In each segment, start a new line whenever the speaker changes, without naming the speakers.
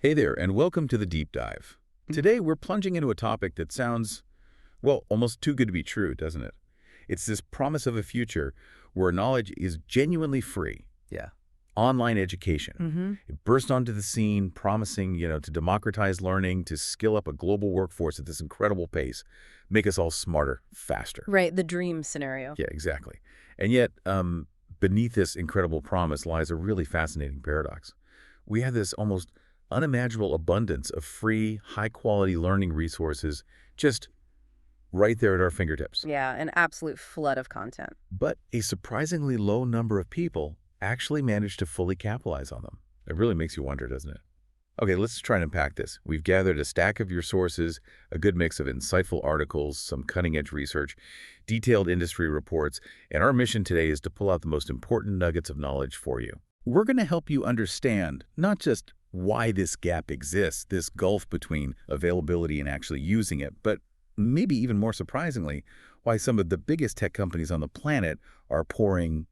Hey there, and welcome to the Deep Dive. Today, we're plunging into a topic that sounds, well, almost too good to be true, doesn't it? It's this promise of a future where knowledge is genuinely free.
Yeah.
Online education.
Mm-hmm.
It burst onto the scene, promising, to democratize learning, to skill up a global workforce at this incredible pace, make us all smarter, faster.
Right, the dream scenario.
Yeah, exactly. And yet, beneath this incredible promise lies a really fascinating paradox. We have this almost unimaginable abundance of free, high-quality learning resources just right there at our fingertips.
Yeah, an absolute flood of content.
But a surprisingly low number of people actually manage to fully capitalize on them. It really makes you wonder, doesn't it? Okay, let's try and unpack this. We've gathered a stack of your sources, a good mix of insightful articles, some cutting-edge research, detailed industry reports, and our mission today is to pull out the most important nuggets of knowledge for you. We're going to help you understand not just why this gap exists, this gulf between availability and actually using it, but maybe even more surprisingly, why some of the biggest tech companies on the planet are pouring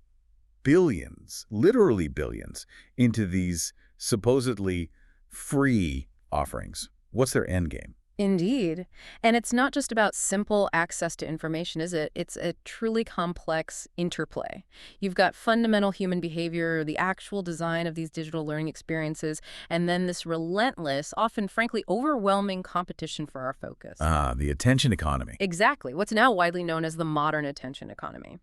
billions, literally billions, into these supposedly free offerings. What's their end game?
Indeed. And it's not just about simple access to information, is it? It's a truly complex interplay. You've got fundamental human behavior, the actual design of these digital learning experiences, and then this relentless, often frankly overwhelming competition for our focus.
The attention economy.
Exactly. What's now widely known as the modern attention economy.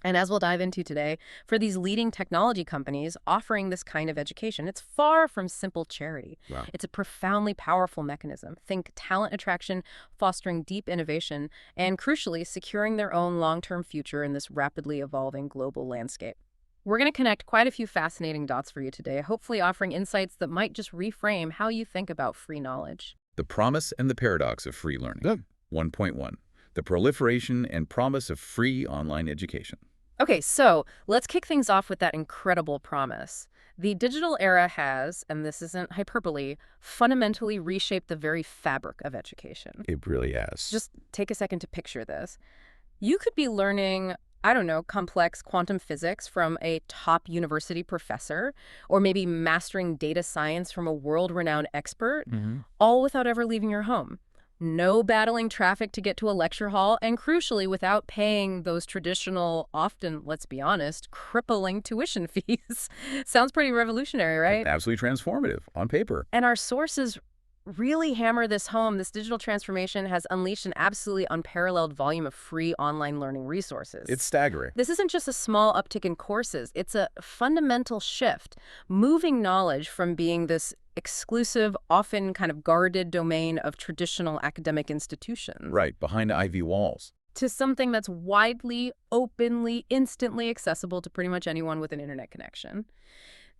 And as we'll dive into today, for these leading technology companies offering this kind of education, it's far from simple charity.
Wow.
It's a profoundly powerful mechanism. Think talent attraction, fostering deep innovation, and crucially, securing their own long-term future in this rapidly evolving global landscape. We're going to connect quite a few fascinating dots for you today, hopefully offering insights that might just reframe how you think about free knowledge.
The promise and the paradox of free learning.
Good.
1.1. The proliferation and promise of free online education.
Okay, so let's kick things off with that incredible promise. The digital era has, and this isn't hyperbole, fundamentally reshaped the very fabric of education.
It really has.
Just take a second to picture this. You could be learning, I don't know, complex quantum physics from a top university professor, or maybe mastering data science from a world-renowned expert, all without ever leaving your home. No battling traffic to get to a lecture hall, and crucially, without paying those traditional, often, let's be honest, crippling tuition fees. Sounds pretty revolutionary, right?
Absolutely transformative on paper.
And our sources really hammer this home. This digital transformation has unleashed an absolutely unparalleled volume of free online learning resources.
It's staggering.
This isn't just a small uptick in courses. It's a fundamental shift, moving knowledge from being this exclusive, often kind of guarded domain of traditional academic institutions.
Right, behind ivy walls.
To something that's widely, openly, instantly accessible to pretty much anyone with an internet connection.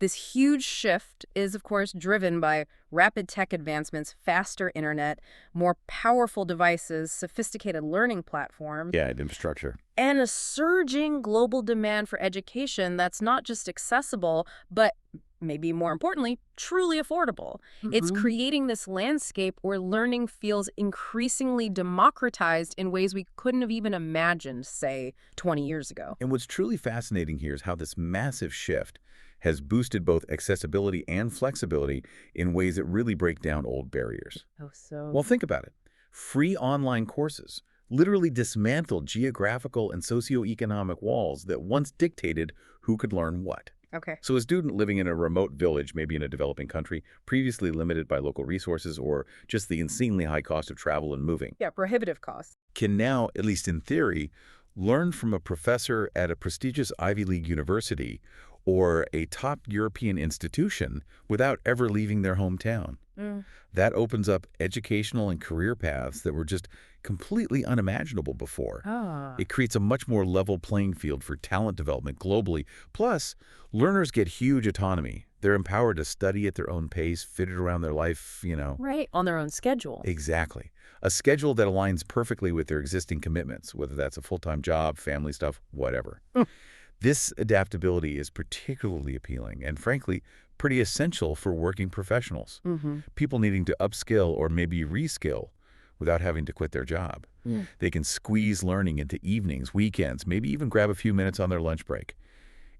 This huge shift is, of course, driven by rapid tech advancements, faster internet, more powerful devices, sophisticated learning platforms,
Yeah, infrastructure.
and a surging global demand for education that's not just accessible, but maybe more importantly, truly affordable. It's creating this landscape where learning feels increasingly democratized in ways we couldn't have even imagined, say, 20 years ago.
And what's truly fascinating here is how this massive shift has boosted both accessibility and flexibility in ways that really break down old barriers.
Oh, so...
Well, think about it. Free online courses literally dismantled geographical and socioeconomic walls that once dictated who could learn what.
Okay.
So a student living in a remote village, maybe in a developing country, previously limited by local resources or just the insanely high cost of travel and moving,
Yeah, prohibitive costs.
can now, at least in theory, learn from a professor at a prestigious Ivy League university or a top European institution without ever leaving their hometown. That opens up educational and career paths that were just completely unimaginable before. It creates a much more level playing field for talent development globally. Plus, learners get huge autonomy. They're empowered to study at their own pace, fit it around their life,
Right, on their own schedule.
Exactly. A schedule that aligns perfectly with their existing commitments, whether that's a full-time job, family stuff, whatever. This adaptability is particularly appealing and, frankly, pretty essential for working professionals. People needing to upskill or maybe reskill without having to quit their job. They can squeeze learning into evenings, weekends, maybe even grab a few minutes on their lunch break.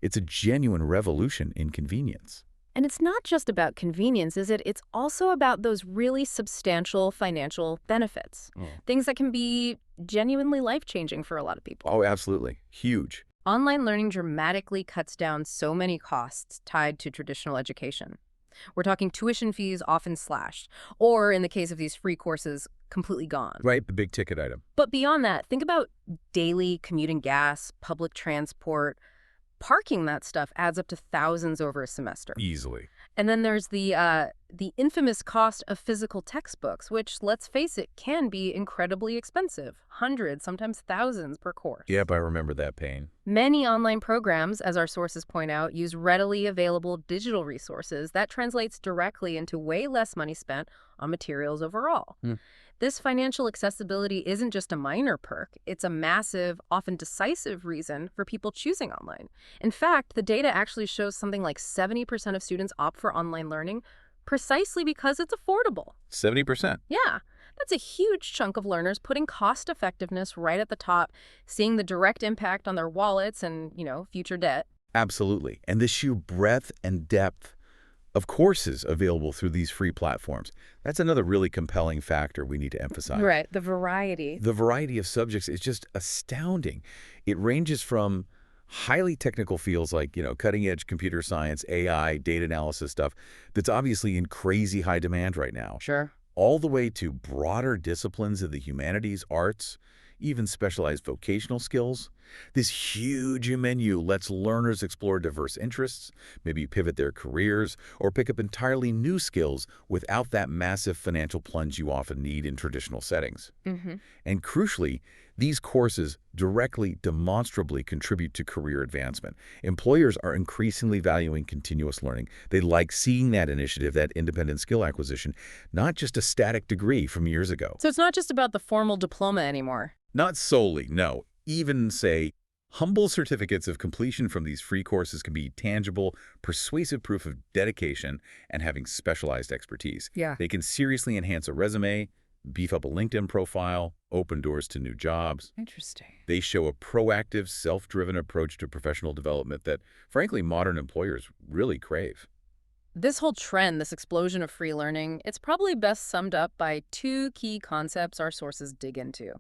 It's a genuine revolution in convenience.
And it's not just about convenience, is it? It's also about those really substantial financial benefits.
Oh.
Things that can be genuinely life-changing for a lot of people.
Oh, absolutely. Huge.
Online learning dramatically cuts down so many costs tied to traditional education. We're talking tuition fees often slashed, or in the case of these free courses, completely gone.
Right, the big ticket item.
But beyond that, think about daily commuting gas, public transport. Parking that stuff adds up to thousands over a semester.
Easily.
And then there's the infamous cost of physical textbooks, which, let's face it, can be incredibly expensive. Hundreds, sometimes thousands per course.
Yep, I remember that pain.
Many online programs, as our sources point out, use readily available digital resources. That translates directly into way less money spent on materials overall. This financial accessibility isn't just a minor perk. It's a massive, often decisive reason for people choosing online. In fact, the data actually shows something like 70% of students opt for online learning precisely because it's affordable.
70%.
Yeah, that's a huge chunk of learners putting cost effectiveness right at the top, seeing the direct impact on their wallets and, future debt.
Absolutely. And the sheer breadth and depth of courses available through these free platforms. That's another really compelling factor we need to emphasize.
Right, the variety.
The variety of subjects is just astounding. It ranges from highly technical fields like, cutting-edge computer science, AI, data analysis stuff that's obviously in crazy high demand right now,
Sure.
all the way to broader disciplines of the humanities, arts, even specialized vocational skills. This huge menu lets learners explore diverse interests, maybe pivot their careers, or pick up entirely new skills without that massive financial plunge you often need in traditional settings. And crucially, these courses directly, demonstrably contribute to career advancement. Employers are increasingly valuing continuous learning. They like seeing that initiative, that independent skill acquisition, not just a static degree from years ago.
So it's not just about the formal diploma anymore.
Not solely, no. Even, say, humble certificates of completion from these free courses can be tangible, persuasive proof of dedication and having specialized expertise.
Yeah.
They can seriously enhance a resume, beef up a LinkedIn profile, open doors to new jobs.
Interesting.
They show a proactive, self-driven approach to professional development that, frankly, modern employers really crave.
This whole trend, this explosion of free learning, it's probably best summed up by two key concepts our sources dig into.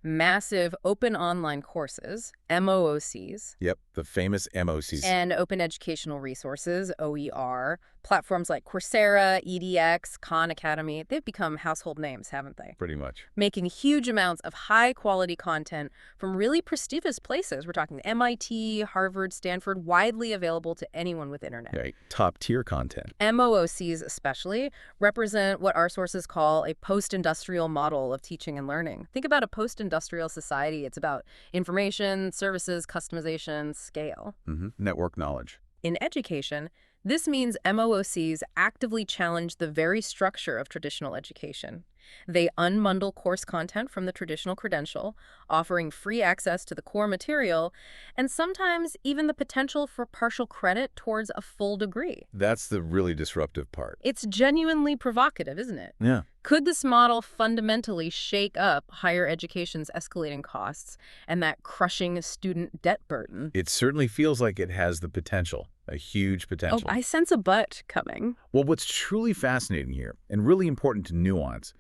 Massive open online courses, MOOCs,
Yep, the famous MOCs.
and open educational resources, OER. Platforms like Coursera, edX, Khan Academy, they've become household names, haven't they?
Pretty much.
Making huge amounts of high-quality content from really prestigious places. We're talking MIT, Harvard, Stanford, widely available to anyone with internet.
Right. Top-tier content.
MOOCs especially represent what our sources call a post-industrial model of teaching and learning. Think about a post-industrial society. It's about information, services, customization, scale.
Network knowledge.
In education, this means MOOCs actively challenge the very structure of traditional education. They unbundle course content from the traditional credential, offering free access to the core material, and sometimes even the potential for partial credit towards a full degree.
That's the really disruptive part.
It's genuinely provocative, isn't it?
Yeah.
Could this model fundamentally shake up higher education's escalating costs and that crushing student debt burden?
It certainly feels like it has the potential, a huge potential.
I sense a but coming.
Well, what's truly fascinating here, and really important to nuance,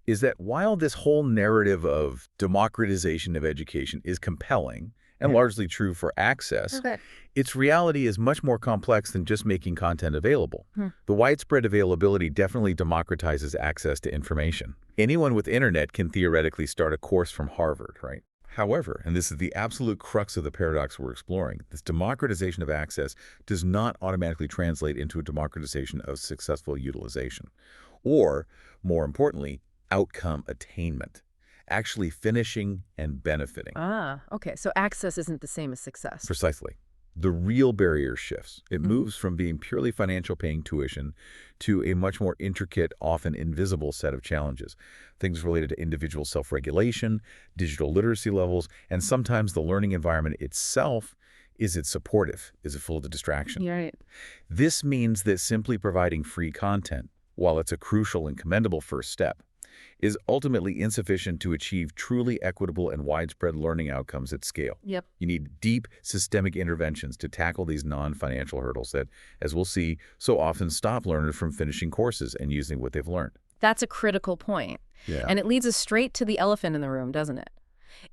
is that while this whole narrative of democratization of education is compelling and largely true for access, its reality is much more complex than just making content available. The widespread availability definitely democratizes access to information. Anyone with internet can theoretically start a course from Harvard, right? However, and this is the absolute crux of the paradox we're exploring, this democratization of access does not automatically translate into a democratization of successful utilization. Or, more importantly, outcome attainment, actually finishing and benefiting.
Okay. So access isn't the same as success.
Precisely. The real barrier shifts. It moves from being purely financial paying tuition to a much more intricate, often invisible set of challenges. Things related to individual self-regulation, digital literacy levels, and sometimes the learning environment itself. Is it supportive? Is it full of distraction?
Right.
This means that simply providing free content, while it's a crucial and commendable first step, is ultimately insufficient to achieve truly equitable and widespread learning outcomes at scale.
Yep.
You need deep systemic interventions to tackle these non-financial hurdles that, as we'll see, so often stop learners from finishing courses and using what they've learned.
That's a critical point.
Yeah.
And it leads us straight to the elephant in the room, doesn't it?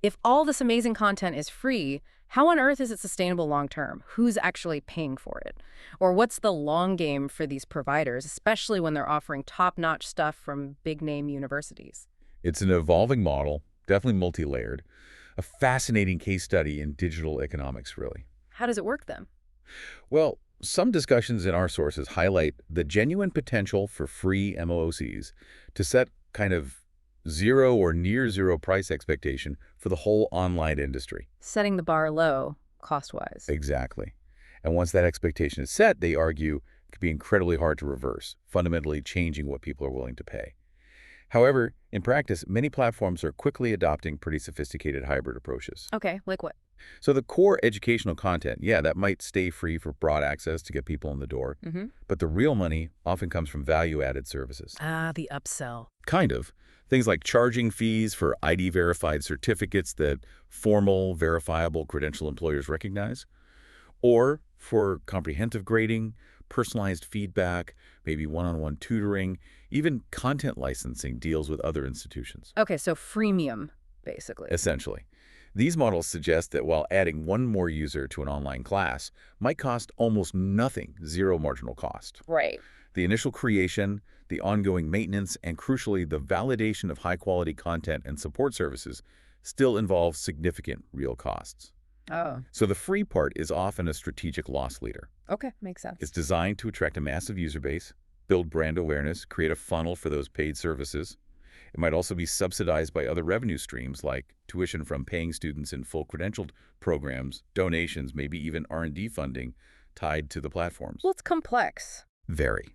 If all this amazing content is free, how on earth is it sustainable long term? Who's actually paying for it? Or what's the long game for these providers, especially when they're offering top-notch stuff from big-name universities?
It's an evolving model, definitely multi-layered, a fascinating case study in digital economics, really.
How does it work then?
Well, some discussions in our sources highlight the genuine potential for free MOOCs to set kind of zero or near zero price expectation for the whole online industry.
Setting the bar low, cost-wise.
Exactly. And once that expectation is set, they argue it could be incredibly hard to reverse, fundamentally changing what people are willing to pay. However, in practice, many platforms are quickly adopting pretty sophisticated hybrid approaches.
Okay, like what?
So the core educational content, yeah, that might stay free for broad access to get people in the door, but the real money often comes from value-added services.
Ah, the upsell.
Kind of. Things like charging fees for ID-verified certificates that formal, verifiable credential employers recognize, or for comprehensive grading, personalized feedback, maybe one-on-one tutoring, even content licensing deals with other institutions.
Okay, so freemium, basically.
Essentially. These models suggest that while adding one more user to an online class might cost almost nothing, zero marginal cost.
Right.
The initial creation, the ongoing maintenance, and crucially, the validation of high-quality content and support services still involves significant real costs.
Oh,
So the free part is often a strategic loss leader.
okay, makes sense.
It's designed to attract a massive user base, build brand awareness, create a funnel for those paid services. It might also be subsidized by other revenue streams like tuition from paying students in full credentialed programs, donations, maybe even R&D funding tied to the platforms.
Well, it's complex.
Very.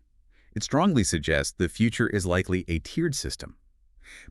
It strongly suggests the future is likely a tiered system.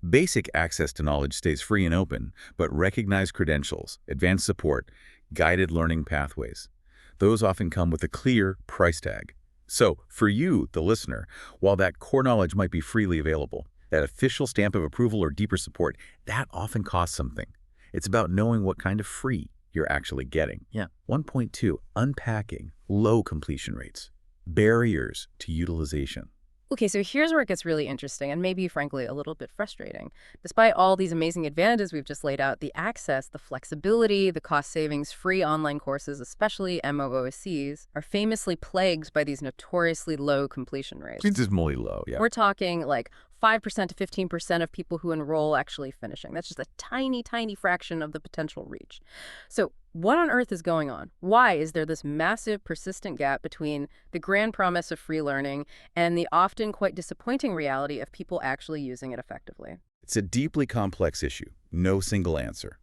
Basic access to knowledge stays free and open, but recognized credentials, advanced support, guided learning pathways, those often come with a clear price tag. So, for you, the listener, while that core knowledge might be freely available, that official stamp of approval or deeper support, that often costs something. It's about knowing what kind of free you're actually getting.
Yeah.
1.2, unpacking low completion rates, barriers to utilization.
Okay, so here's where it gets really interesting and maybe, frankly, a little bit frustrating. Despite all these amazing advantages we've just laid out, the access, the flexibility, the cost savings, free online courses, especially MOOCs, are famously plagued by these notoriously low completion rates.
It's dismally low, yeah.
We're talking like 5% to 15% of people who enroll actually finishing. That's just a tiny, tiny fraction of the potential reach. So what on earth is going on? Why is there this massive, persistent gap between the grand promise of free learning and the often quite disappointing reality of people actually using it effectively?
It's a deeply complex issue, no single answer.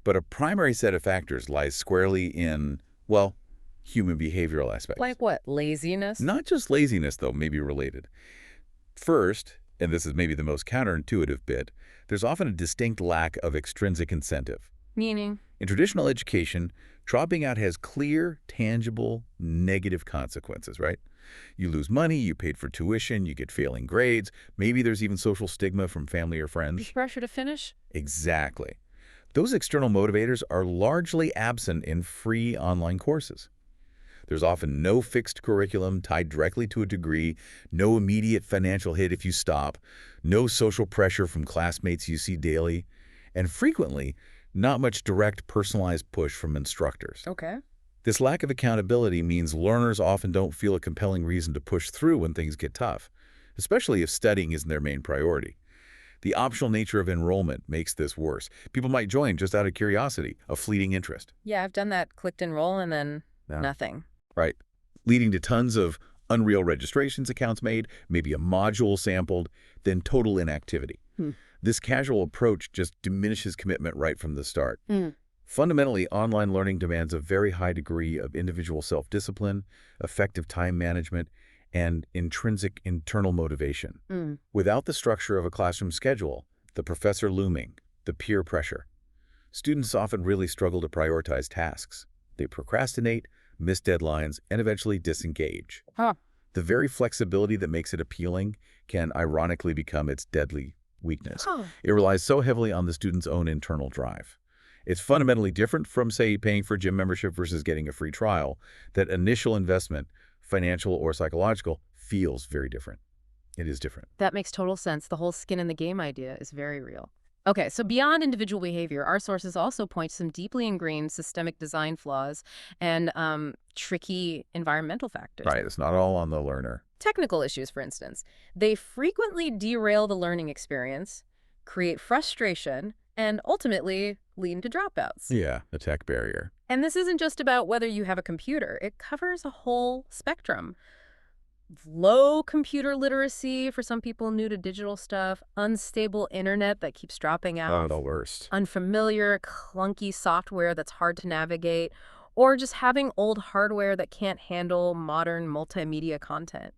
But a primary set of factors lies squarely in, well, human behavioral aspects.
Like what? Laziness?
Not just laziness, though, maybe related. First, and this is maybe the most counterintuitive bit, there's often a distinct lack of extrinsic incentive.
Meaning?
In traditional education, dropping out has clear, tangible, negative consequences, right? You lose money, you paid for tuition, you get failing grades, maybe there's even social stigma from family or friends.
Pressure to finish?
Exactly. Those external motivators are largely absent in free online courses. There's often no fixed curriculum tied directly to a degree, no immediate financial hit if you stop, no social pressure from classmates you see daily, and frequently, not much direct personalized push from instructors.
Okay.
This lack of accountability means learners often don't feel a compelling reason to push through when things get tough, especially if studying isn't their main priority. The optional nature of enrollment makes this worse. People might join just out of curiosity, a fleeting interest.
Yeah, I've done that. Clicked enroll and then
Yeah.
nothing.
Right. Leading to tons of unreal registrations accounts made, maybe a module sampled, then total inactivity. This casual approach just diminishes commitment right from the start. Fundamentally, online learning demands a very high degree of individual self-discipline, effective time management, and intrinsic internal motivation. Without the structure of a classroom schedule, the professor looming, the peer pressure, students often really struggle to prioritize tasks. They procrastinate, miss deadlines, and eventually disengage.
Huh.
The very flexibility that makes it appealing can ironically become its deadly weakness.
Huh.
It relies so heavily on the student's own internal drive. It's fundamentally different from, say, paying for a gym membership versus getting a free trial. That initial investment, financial or psychological, feels very different. It is different.
That makes total sense. The whole skin in the game idea is very real. Okay, so beyond individual behavior, our sources also point to some deeply ingrained systemic design flaws and tricky environmental factors.
Right, it's not all on the learner.
Technical issues, for instance. They frequently derail the learning experience, create frustration, and ultimately lead to dropouts.
Yeah, the tech barrier.
And this isn't just about whether you have a computer. It covers a whole spectrum. Low computer literacy for some people new to digital stuff, unstable internet that keeps dropping
Oh,
out,
the worst.
unfamiliar, clunky software that's hard to navigate, or just having old hardware that can't handle modern multimedia content.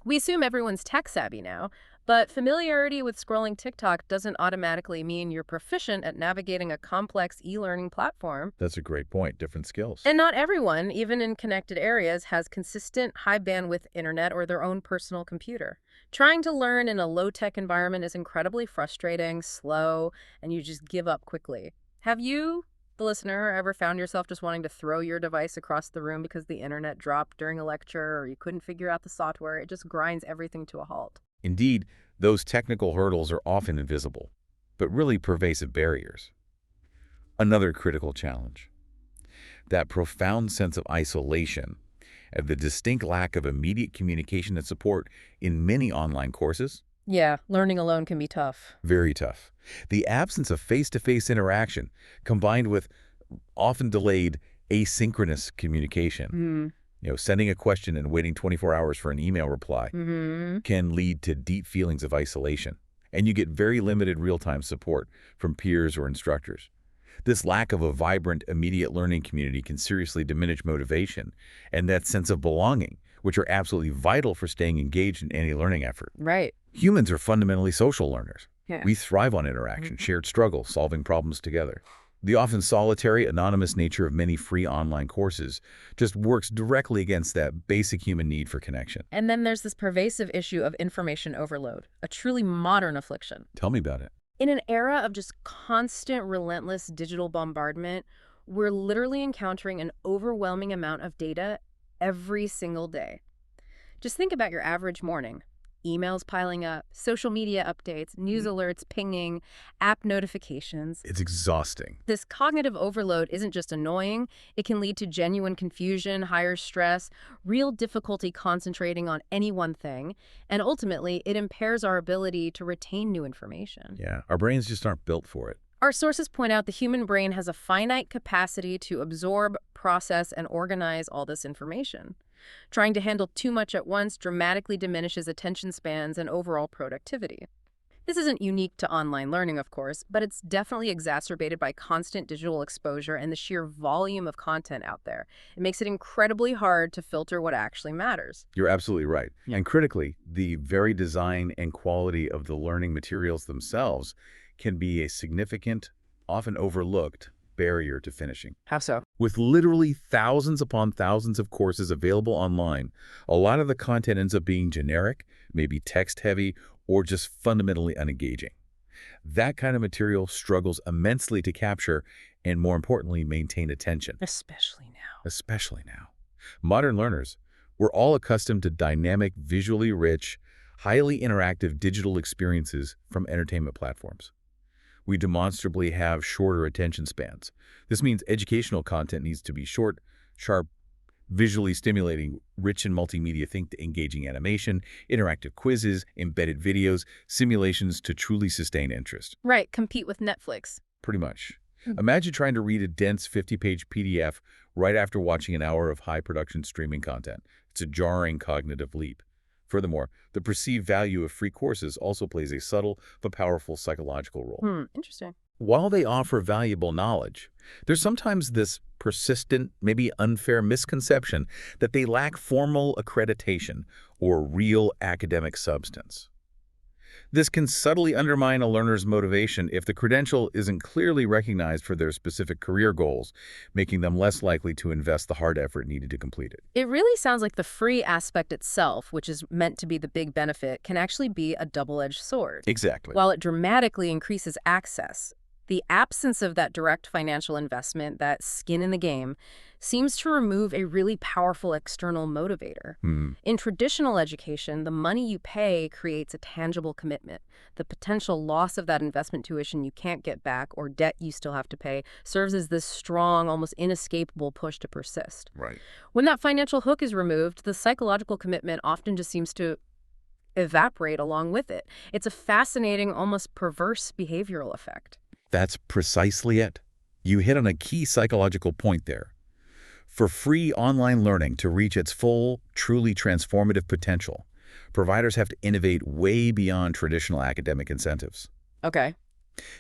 We assume everyone's tech savvy now, but familiarity with scrolling TikTok doesn't automatically mean you're proficient at navigating a complex e-learning platform.
That's a great point. Different skills.
And not everyone, even in connected areas, has consistent high-bandwidth internet or their own personal computer. Trying to learn in a low-tech environment is incredibly frustrating, slow, and you just give up quickly. Have you, the listener, ever found yourself just wanting to throw your device across the room because the internet dropped during a lecture or you couldn't figure out the software? It just grinds everything to a halt.
Indeed, those technical hurdles are often invisible, but really pervasive barriers. Another critical challenge: that profound sense of isolation and the distinct lack of immediate communication and support in many online courses.
Yeah, learning alone can be tough.
Very tough. The absence of face-to-face interaction, combined with often delayed asynchronous communication, sending a question and waiting 24 hours for an email reply, can lead to deep feelings of isolation, and you get very limited real-time support from peers or instructors. This lack of a vibrant, immediate learning community can seriously diminish motivation and that sense of belonging, which are absolutely vital for staying engaged in any learning effort.
Right.
Humans are fundamentally social learners.
Yeah.
We thrive on interaction, shared struggle, solving problems together. The often solitary, anonymous nature of many free online courses just works directly against that basic human need for connection.
And then there's this pervasive issue of information overload, a truly modern affliction.
Tell me about it.
In an era of just constant, relentless digital bombardment, we're literally encountering an overwhelming amount of data every single day. Just think about your average morning. Emails piling up, social media updates, news alerts pinging, app notifications.
It's exhausting.
This cognitive overload isn't just annoying, it can lead to genuine confusion, higher stress, real difficulty concentrating on any one thing, and ultimately, it impairs our ability to retain new information.
Yeah, our brains just aren't built for it.
Our sources point out the human brain has a finite capacity to absorb, process, and organize all this information. Trying to handle too much at once dramatically diminishes attention spans and overall productivity. This isn't unique to online learning, of course, but it's definitely exacerbated by constant digital exposure and the sheer volume of content out there. It makes it incredibly hard to filter what actually matters.
You're absolutely right. And critically, the very design and quality of the learning materials themselves can be a significant, often overlooked, barrier to finishing.
How so?
With literally thousands upon thousands of courses available online, a lot of the content ends up being generic, maybe text-heavy, or just fundamentally unengaging. That kind of material struggles immensely to capture and, more importantly, maintain attention.
Especially now.
Modern learners, we're all accustomed to dynamic, visually rich, highly interactive digital experiences from entertainment platforms. We demonstrably have shorter attention spans. This means educational content needs to be short, sharp, visually stimulating, rich in multimedia. Think to engaging animation, interactive quizzes, embedded videos, simulations to truly sustain interest.
Right, compete with Netflix.
Pretty much. Imagine trying to read a dense 50-page PDF right after watching an hour of high-production streaming content. It's a jarring cognitive leap. Furthermore, the perceived value of free courses also plays a subtle but powerful psychological role.
Interesting.
While they offer valuable knowledge, there's sometimes this persistent, maybe unfair misconception that they lack formal accreditation or real academic substance. This can subtly undermine a learner's motivation if the credential isn't clearly recognized for their specific career goals, making them less likely to invest the hard effort needed to complete it.
It really sounds like the free aspect itself, which is meant to be the big benefit, can actually be a double-edged sword.
Exactly.
While it dramatically increases access, the absence of that direct financial investment, that skin in the game, seems to remove a really powerful external motivator.
Hmm.
In traditional education, the money you pay creates a tangible commitment. The potential loss of that investment tuition you can't get back or debt you still have to pay serves as this strong, almost inescapable push to persist.
Right.
When that financial hook is removed, the psychological commitment often just seems to evaporate along with it. It's a fascinating, almost perverse behavioral effect.
That's precisely it. You hit on a key psychological point there. For free online learning to reach its full, truly transformative potential, providers have to innovate way beyond traditional academic incentives.
Okay.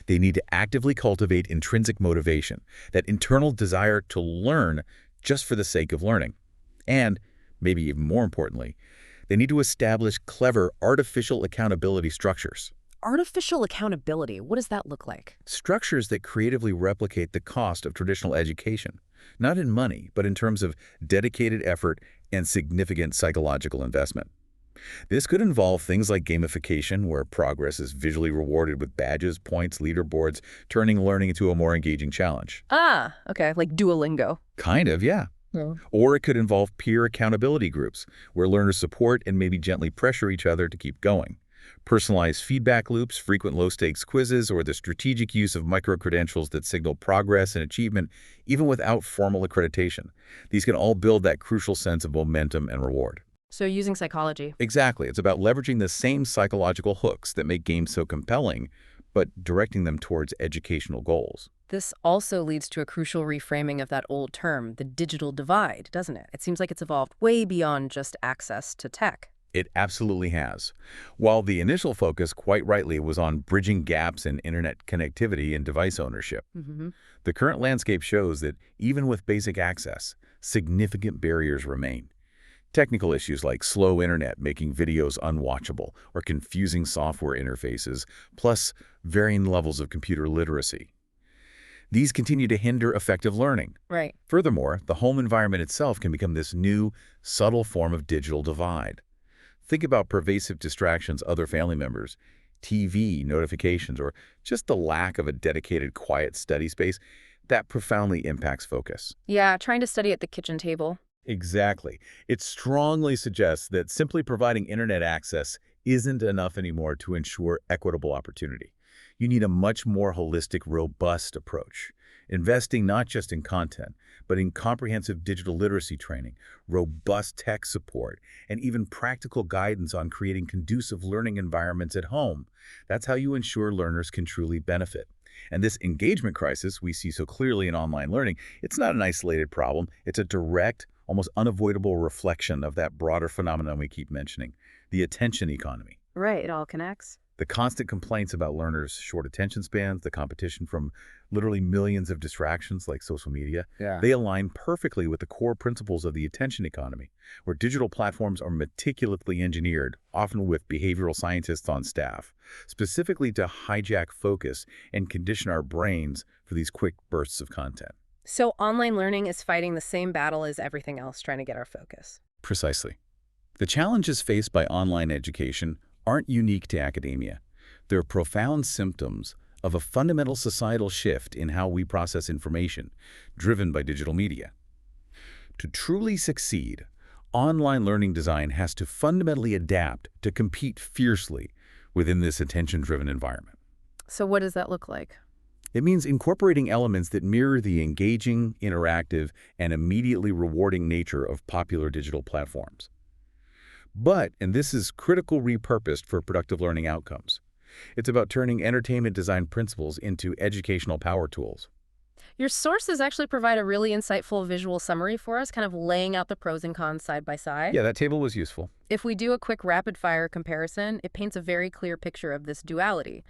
They need to actively cultivate intrinsic motivation, that internal desire to learn just for the sake of learning. And, maybe even more importantly, they need to establish clever artificial accountability structures.
Artificial accountability, what does that look like?
Structures that creatively replicate the cost of traditional education, not in money, but in terms of dedicated effort and significant psychological investment. This could involve things like gamification, where progress is visually rewarded with badges, points, leaderboards, turning learning into a more engaging challenge.
Ah, okay, like Duolingo.
Kind of, yeah.
Yeah.
Or it could involve peer accountability groups, where learners support and maybe gently pressure each other to keep going. Personalized feedback loops, frequent low-stakes quizzes, or the strategic use of micro-credentials that signal progress and achievement even without formal accreditation. These can all build that crucial sense of momentum and reward.
So using psychology.
Exactly. It's about leveraging the same psychological hooks that make games so compelling, but directing them towards educational goals.
This also leads to a crucial reframing of that old term, the digital divide, doesn't it? It seems like it's evolved way beyond just access to tech.
It absolutely has. While the initial focus, quite rightly, was on bridging gaps in internet connectivity and device ownership, the current landscape shows that even with basic access, significant barriers remain. Technical issues like slow internet making videos unwatchable or confusing software interfaces, plus varying levels of computer literacy. These continue to hinder effective learning.
Right.
Furthermore, the home environment itself can become this new, subtle form of digital divide. Think about pervasive distractions, other family members, TV, notifications, or just the lack of a dedicated quiet study space that profoundly impacts focus.
Yeah, trying to study at the kitchen table.
Exactly. It strongly suggests that simply providing internet access isn't enough anymore to ensure equitable opportunity. You need a much more holistic, robust approach, investing not just in content, but in comprehensive digital literacy training, robust tech support, and even practical guidance on creating conducive learning environments at home. That's how you ensure learners can truly benefit. And this engagement crisis we see so clearly in online learning, it's not an isolated problem. It's a direct, almost unavoidable reflection of that broader phenomenon we keep mentioning, the attention economy.
Right, it all connects.
The constant complaints about learners' short attention spans, the competition from literally millions of distractions like social media, they align perfectly with the core principles of the attention economy, where digital platforms are meticulously engineered, often with behavioral scientists on staff, specifically to hijack focus and condition our brains for these quick bursts of content.
So online learning is fighting the same battle as everything else, trying to get our focus.
Precisely. The challenges faced by online education aren't unique to academia. They're profound symptoms of a fundamental societal shift in how we process information, driven by digital media. To truly succeed, online learning design has to fundamentally adapt to compete fiercely within this attention-driven environment.
So what does that look like?
It means incorporating elements that mirror the engaging, interactive, and immediately rewarding nature of popular digital platforms. But, and this is critical repurposed for productive learning outcomes, it's about turning entertainment design principles into educational power tools.
Your sources actually provide a really insightful visual summary for us, kind of laying out the pros and cons side by side.
Yeah, that table was useful.
If we do a quick rapid-fire comparison, it paints a very clear picture of this duality.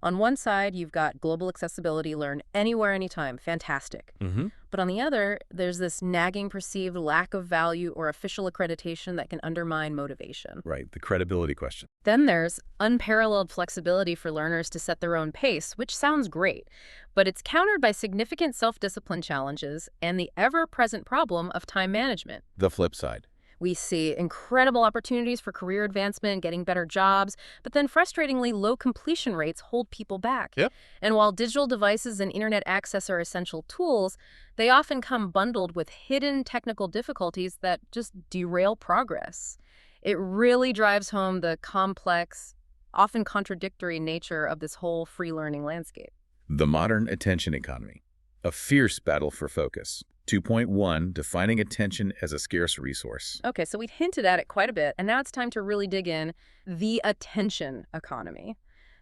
On one side, you've got global accessibility, learn anywhere, anytime, fantastic.
Mm-hmm.
But on the other, there's this nagging perceived lack of value or official accreditation that can undermine motivation.
Right, the credibility question.
Then there's unparalleled flexibility for learners to set their own pace, which sounds great, but it's countered by significant self-discipline challenges and the ever-present problem of time management.
The flip side.
We see incredible opportunities for career advancement, getting better jobs, but then frustratingly low completion rates hold people back.
Yep.
And while digital devices and internet access are essential tools, they often come bundled with hidden technical difficulties that just derail progress. It really drives home the complex, often contradictory nature of this whole free learning landscape.
The modern attention economy. A fierce battle for focus. 2.1, defining attention as a scarce resource.
Okay, so we've hinted at it quite a bit, and now it's time to really dig in. The attention economy.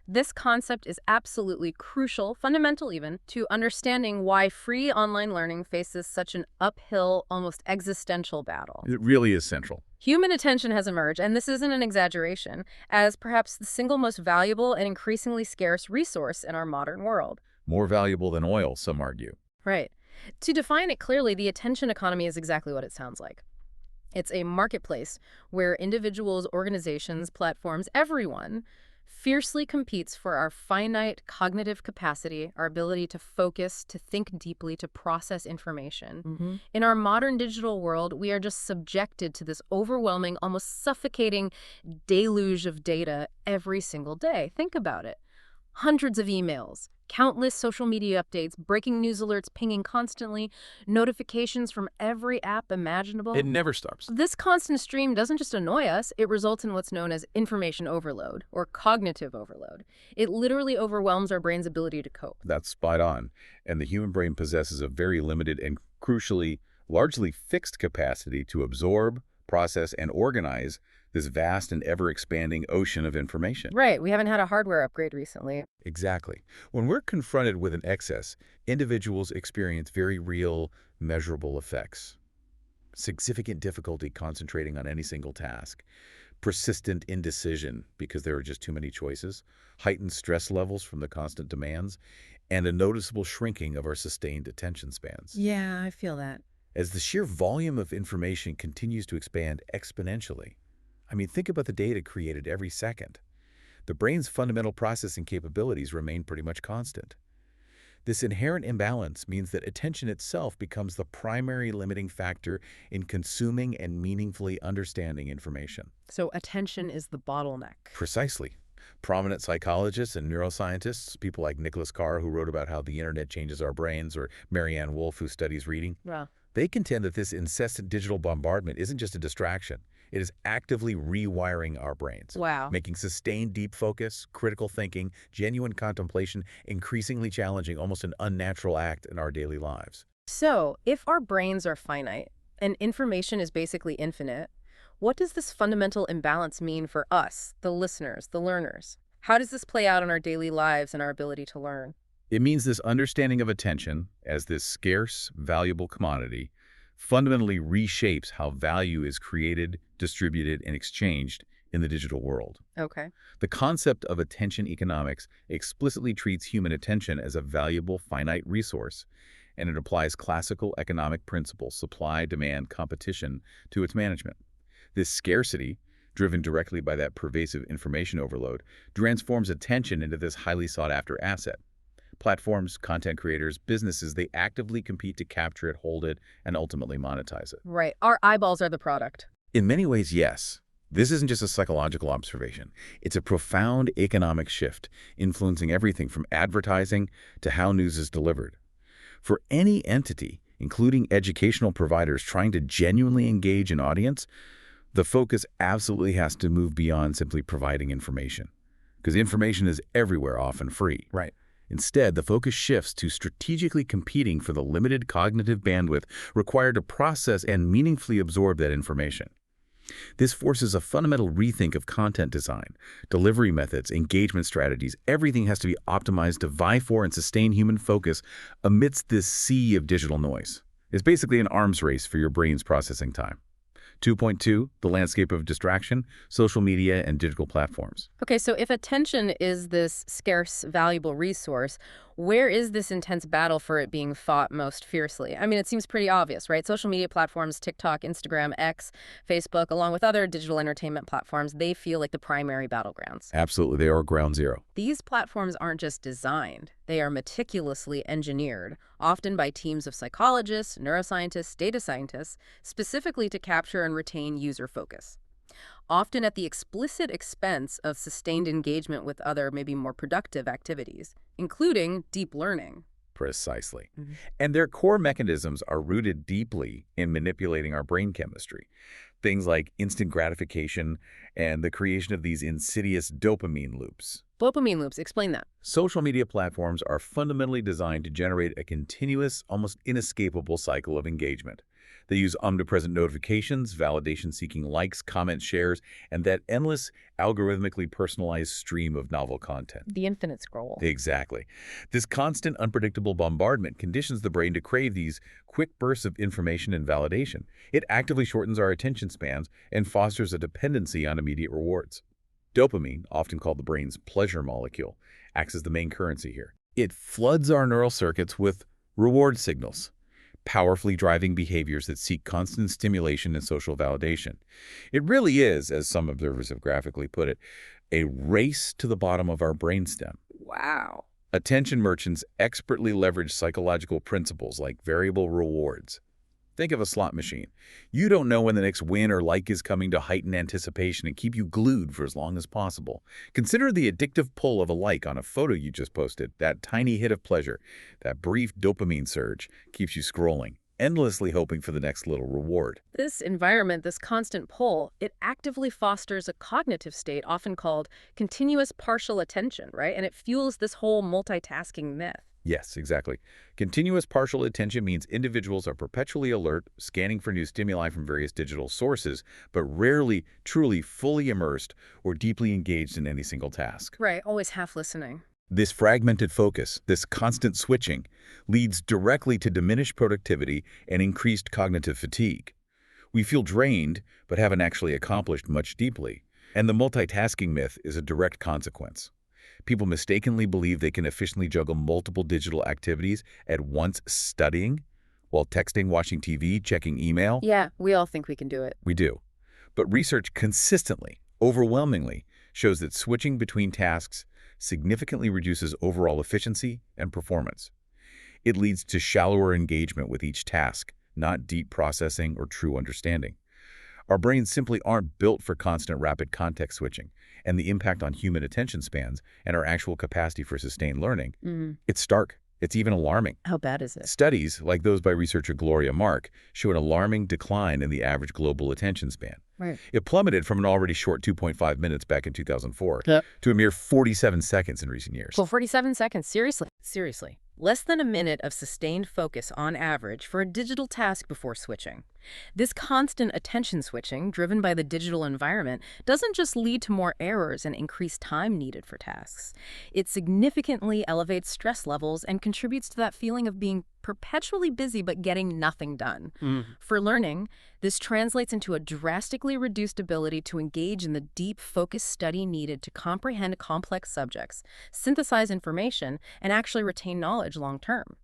This concept is absolutely crucial, fundamental even, to understanding why free online learning faces such an uphill, almost existential battle.
It really is central.
Human attention has emerged, and this isn't an exaggeration, as perhaps the single most valuable and increasingly scarce resource in our modern world.
More valuable than oil, some argue.
Right. To define it clearly, the attention economy is exactly what it sounds like. It's a marketplace where individuals, organizations, platforms, everyone fiercely competes for our finite cognitive capacity, our ability to focus, to think deeply, to process information. In our modern digital world, we are just subjected to this overwhelming, almost suffocating deluge of data every single day. Think about it. Hundreds of emails, countless social media updates, breaking news alerts pinging constantly, notifications from every app imaginable.
It never stops.
This constant stream doesn't just annoy us, it results in what's known as information overload or cognitive overload. It literally overwhelms our brain's ability to cope.
That's spot on. And the human brain possesses a very limited and crucially, largely fixed capacity to absorb, process, and organize this vast and ever-expanding ocean of information.
Right, we haven't had a hardware upgrade recently.
Exactly. When we're confronted with an excess, individuals experience very real, measurable effects. Significant difficulty concentrating on any single task, persistent indecision because there are just too many choices, heightened stress levels from the constant demands, and a noticeable shrinking of our sustained attention spans.
Yeah, I feel that.
As the sheer volume of information continues to expand exponentially, I mean, think about the data created every second. The brain's fundamental processing capabilities remain pretty much constant. This inherent imbalance means that attention itself becomes the primary limiting factor in consuming and meaningfully understanding information.
So attention is the bottleneck.
Precisely. Prominent psychologists and neuroscientists, people like Nicholas Carr, who wrote about how the internet changes our brains, or Marianne Wolf, who studies reading, they contend that this incessant digital bombardment isn't just a distraction. It is actively rewiring our brains.
Wow.
Making sustained deep focus, critical thinking, genuine contemplation increasingly challenging, almost an unnatural act in our daily lives.
So, if our brains are finite and information is basically infinite, what does this fundamental imbalance mean for us, the listeners, the learners? How does this play out in our daily lives and our ability to learn?
It means this understanding of attention as this scarce, valuable commodity fundamentally reshapes how value is created, distributed, and exchanged in the digital world.
Okay.
The concept of attention economics explicitly treats human attention as a valuable, finite resource, and it applies classical economic principles, supply, demand, competition, to its management. This scarcity, driven directly by that pervasive information overload, transforms attention into this highly sought-after asset. Platforms, content creators, businesses, they actively compete to capture it, hold it, and ultimately monetize it.
Right. Our eyeballs are the product.
In many ways, yes. This isn't just a psychological observation. It's a profound economic shift, influencing everything from advertising to how news is delivered. For any entity, including educational providers trying to genuinely engage an audience, the focus absolutely has to move beyond simply providing information. Because information is everywhere, often free.
Right.
Instead, the focus shifts to strategically competing for the limited cognitive bandwidth required to process and meaningfully absorb that information. This forces a fundamental rethink of content design, delivery methods, engagement strategies. Everything has to be optimized to vie for and sustain human focus amidst this sea of digital noise. It's basically an arms race for your brain's processing time. 2.2, the landscape of distraction, social media, and digital platforms.
Okay, so if attention is this scarce, valuable resource, where is this intense battle for it being fought most fiercely? I mean, it seems pretty obvious, right? Social media platforms, TikTok, Instagram, X, Facebook, along with other digital entertainment platforms, they feel like the primary battlegrounds.
Absolutely, they are ground zero.
These platforms aren't just designed, they are meticulously engineered, often by teams of psychologists, neuroscientists, data scientists, specifically to capture and retain user focus, often at the explicit expense of sustained engagement with other, maybe more productive activities, including deep learning.
Precisely.
Mhm.
And their core mechanisms are rooted deeply in manipulating our brain chemistry. Things like instant gratification and the creation of these insidious dopamine loops.
Dopamine loops, explain that.
Social media platforms are fundamentally designed to generate a continuous, almost inescapable cycle of engagement. They use omnipresent notifications, validation-seeking likes, comments, shares, and that endless, algorithmically personalized stream of novel content.
The infinite scroll.
Exactly. This constant, unpredictable bombardment conditions the brain to crave these quick bursts of information and validation. It actively shortens our attention spans and fosters a dependency on immediate rewards. Dopamine, often called the brain's pleasure molecule, acts as the main currency here. It floods our neural circuits with reward signals, powerfully driving behaviors that seek constant stimulation and social validation. It really is, as some observers have graphically put it, a race to the bottom of our brainstem.
Wow.
Attention merchants expertly leverage psychological principles like variable rewards. Think of a slot machine. You don't know when the next win or like is coming to heighten anticipation and keep you glued for as long as possible. Consider the addictive pull of a like on a photo you just posted. That tiny hit of pleasure, that brief dopamine surge, keeps you scrolling, endlessly hoping for the next little reward.
This environment, this constant pull, it actively fosters a cognitive state often called continuous partial attention, right? And it fuels this whole multitasking myth.
Yes, exactly. Continuous partial attention means individuals are perpetually alert, scanning for new stimuli from various digital sources, but rarely truly fully immersed or deeply engaged in any single task.
Right, always half listening.
This fragmented focus, this constant switching, leads directly to diminished productivity and increased cognitive fatigue. We feel drained, but haven't actually accomplished much deeply. And the multitasking myth is a direct consequence. People mistakenly believe they can efficiently juggle multiple digital activities at once, studying, while texting, watching TV, checking email.
Yeah, we all think we can do it.
We do. But research consistently, overwhelmingly, shows that switching between tasks significantly reduces overall efficiency and performance. It leads to shallower engagement with each task, not deep processing or true understanding. Our brains simply aren't built for constant rapid context switching, and the impact on human attention spans and our actual capacity for sustained learning, it's stark. It's even alarming.
How bad is it?
Studies, like those by researcher Gloria Mark, show an alarming decline in the average global attention span.
Right.
It plummeted from an already short 2.5 minutes back in 2004
Yep.
to a mere 47 seconds in recent years.
Well, 47 seconds, seriously. Seriously. Less than a minute of sustained focus on average for a digital task before switching. This constant attention switching, driven by the digital environment, doesn't just lead to more errors and increased time needed for tasks. It significantly elevates stress levels and contributes to that feeling of being perpetually busy but getting nothing done. For learning, this translates into a drastically reduced ability to engage in the deep, focused study needed to comprehend complex subjects, synthesize information, and actually retain knowledge long term.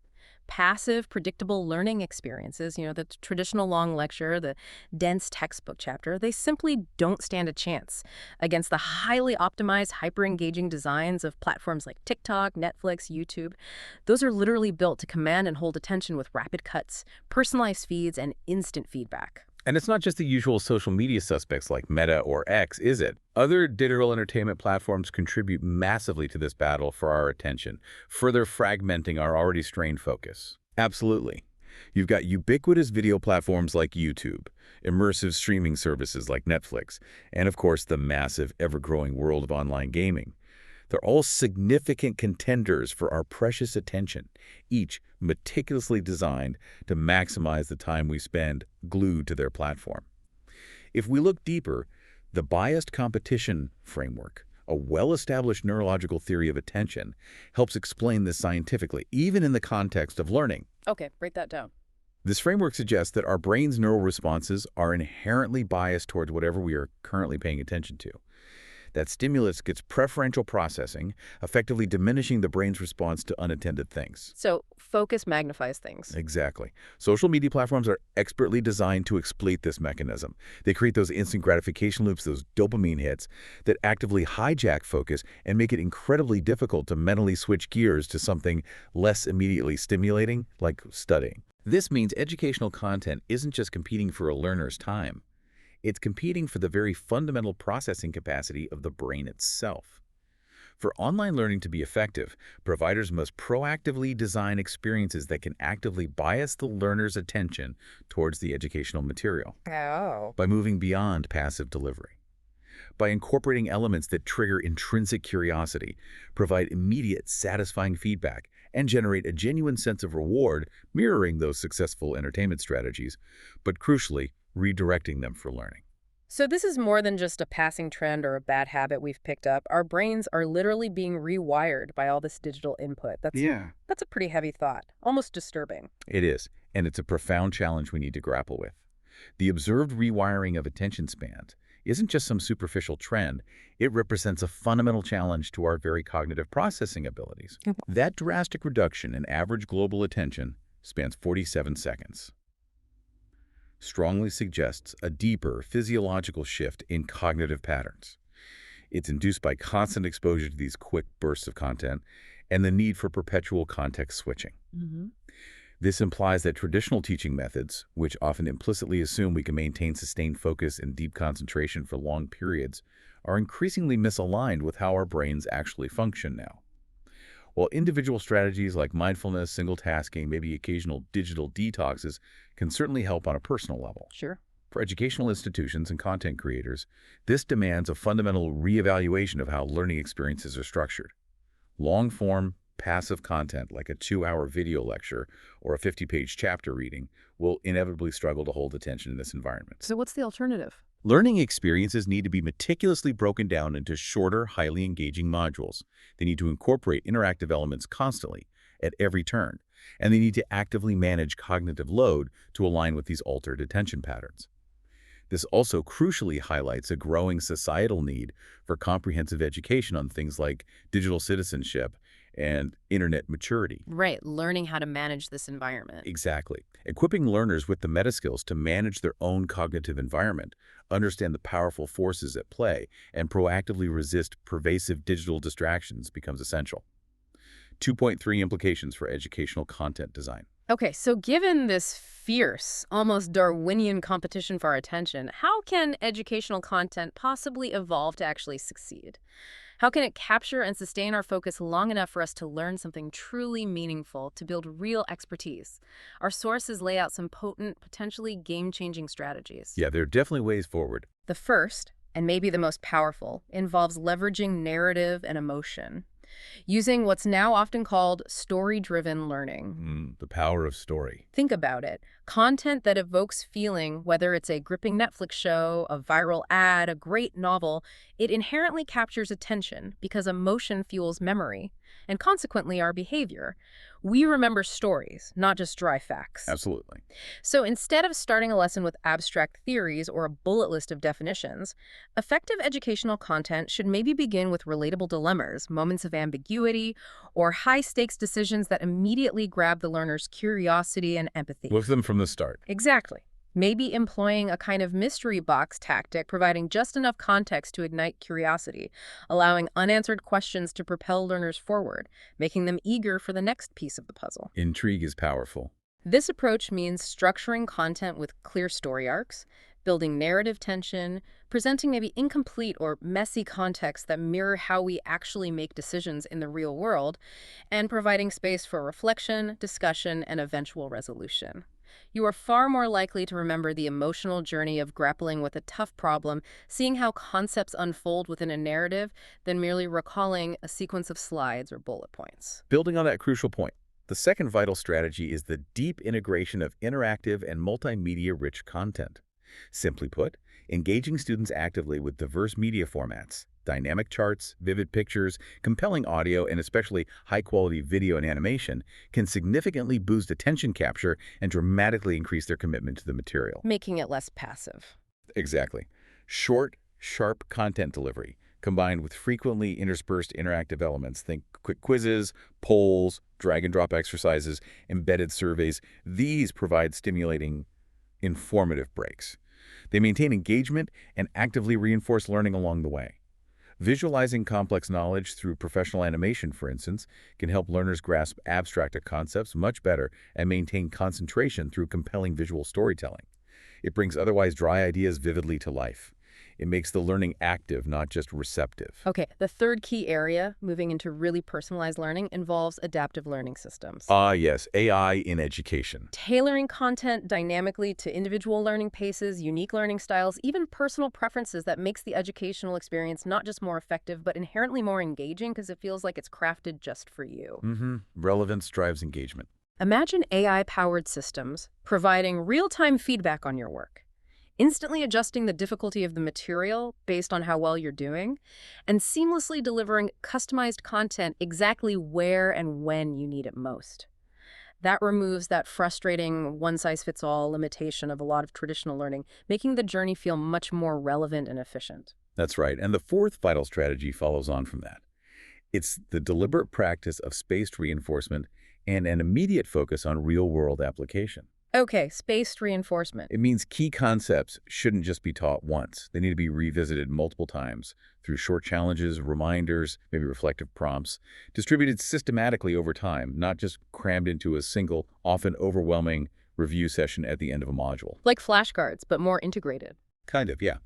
Passive, predictable learning experiences, the traditional long lecture, the dense textbook chapter, they simply don't stand a chance against the highly optimized, hyper-engaging designs of platforms like TikTok, Netflix, YouTube. Those are literally built to command and hold attention with rapid cuts, personalized feeds, and instant feedback.
And it's not just the usual social media suspects like Meta or X, is it? Other digital entertainment platforms contribute massively to this battle for our attention, further fragmenting our already strained focus. Absolutely. You've got ubiquitous video platforms like YouTube, immersive streaming services like Netflix, and of course the massive, ever-growing world of online gaming. They're all significant contenders for our precious attention, each meticulously designed to maximize the time we spend glued to their platform. If we look deeper, the biased competition framework, a well-established neurological theory of attention, helps explain this scientifically, even in the context of learning.
Okay, break that down.
This framework suggests that our brain's neural responses are inherently biased towards whatever we are currently paying attention to. That stimulus gets preferential processing, effectively diminishing the brain's response to unattended things.
So focus magnifies things.
Exactly. Social media platforms are expertly designed to exploit this mechanism. They create those instant gratification loops, those dopamine hits, that actively hijack focus and make it incredibly difficult to mentally switch gears to something less immediately stimulating, like studying. This means educational content isn't just competing for a learner's time. It's competing for the very fundamental processing capacity of the brain itself. For online learning to be effective, providers must proactively design experiences that can actively bias the learner's attention towards the educational material
Oh.
by moving beyond passive delivery. By incorporating elements that trigger intrinsic curiosity, provide immediate, satisfying feedback, and generate a genuine sense of reward mirroring those successful entertainment strategies, but crucially, redirecting them for learning.
So this is more than just a passing trend or a bad habit we've picked up. Our brains are literally being rewired by all this digital input. That's a pretty heavy thought, almost disturbing.
It is, and it's a profound challenge we need to grapple with. The observed rewiring of attention spans isn't just some superficial trend, it represents a fundamental challenge to our very cognitive processing abilities. That drastic reduction in average global attention spans 47 seconds. Strongly suggests a deeper physiological shift in cognitive patterns. It's induced by constant exposure to these quick bursts of content and the need for perpetual context switching. This implies that traditional teaching methods, which often implicitly assume we can maintain sustained focus and deep concentration for long periods, are increasingly misaligned with how our brains actually function now. While individual strategies like mindfulness, single tasking, maybe occasional digital detoxes can certainly help on a personal level.
Sure.
For educational institutions and content creators, this demands a fundamental reevaluation of how learning experiences are structured. Long-form, passive content like a 2-hour video lecture or a 50-page chapter reading will inevitably struggle to hold attention in this environment.
So what's the alternative?
Learning experiences need to be meticulously broken down into shorter, highly engaging modules. They need to incorporate interactive elements constantly, at every turn, and they need to actively manage cognitive load to align with these altered attention patterns. This also crucially highlights a growing societal need for comprehensive education on things like digital citizenship and internet maturity.
Right, learning how to manage this environment.
Exactly. Equipping learners with the meta-skills to manage their own cognitive environment, understand the powerful forces at play, and proactively resist pervasive digital distractions becomes essential. 2.3 implications for educational content design.
Okay, so given this fierce, almost Darwinian competition for our attention, how can educational content possibly evolve to actually succeed? How can it capture and sustain our focus long enough for us to learn something truly meaningful, to build real expertise? Our sources lay out some potent, potentially game-changing strategies.
Yeah, there are definitely ways forward.
The first, and maybe the most powerful, involves leveraging narrative and emotion. Using what's now often called story-driven learning.
The power of story.
Think about it. Content that evokes feeling, whether it's a gripping Netflix show, a viral ad, a great novel, it inherently captures attention because emotion fuels memory, and consequently our behavior. We remember stories, not just dry facts.
Absolutely.
So instead of starting a lesson with abstract theories or a bullet list of definitions, effective educational content should maybe begin with relatable dilemmas, moments of ambiguity, or high-stakes decisions that immediately grab the learner's curiosity and empathy.
Look at them from the start.
Exactly. Maybe employing a kind of mystery box tactic, providing just enough context to ignite curiosity, allowing unanswered questions to propel learners forward, making them eager for the next piece of the puzzle.
Intrigue is powerful.
This approach means structuring content with clear story arcs, building narrative tension, presenting maybe incomplete or messy context that mirror how we actually make decisions in the real world, and providing space for reflection, discussion, and eventual resolution. You are far more likely to remember the emotional journey of grappling with a tough problem, seeing how concepts unfold within a narrative, than merely recalling a sequence of slides or bullet points.
Building on that crucial point, the second vital strategy is the deep integration of interactive and multimedia-rich content. Simply put, Engaging students actively with diverse media formats, dynamic charts, vivid pictures, compelling audio, and especially high-quality video and animation can significantly boost attention capture and dramatically increase their commitment to the material.
Making it less passive.
Exactly. Short, sharp content delivery, combined with frequently interspersed interactive elements, think quick quizzes, polls, drag-and-drop exercises, embedded surveys, these provide stimulating, informative breaks. They maintain engagement and actively reinforce learning along the way. Visualizing complex knowledge through professional animation, for instance, can help learners grasp abstract concepts much better and maintain concentration through compelling visual storytelling. It brings otherwise dry ideas vividly to life. It makes the learning active, not just receptive.
Okay, the third key area, moving into really personalized learning, involves adaptive learning systems.
Ah, yes, AI in education.
Tailoring content dynamically to individual learning paces, unique learning styles, even personal preferences that makes the educational experience not just more effective, but inherently more engaging because it feels like it's crafted just for you.
Relevance drives engagement.
Imagine AI-powered systems providing real-time feedback on your work, instantly adjusting the difficulty of the material based on how well you're doing, and seamlessly delivering customized content exactly where and when you need it most. That removes that frustrating one-size-fits-all limitation of a lot of traditional learning, making the journey feel much more relevant and efficient.
That's right. And the fourth vital strategy follows on from that. It's the deliberate practice of spaced reinforcement and an immediate focus on real-world application.
Okay, spaced reinforcement.
It means key concepts shouldn't just be taught once. They need to be revisited multiple times through short challenges, reminders, maybe reflective prompts, distributed systematically over time, not just crammed into a single, often overwhelming review session at the end of a module.
Like flashcards, but more integrated.
Kind of, yeah.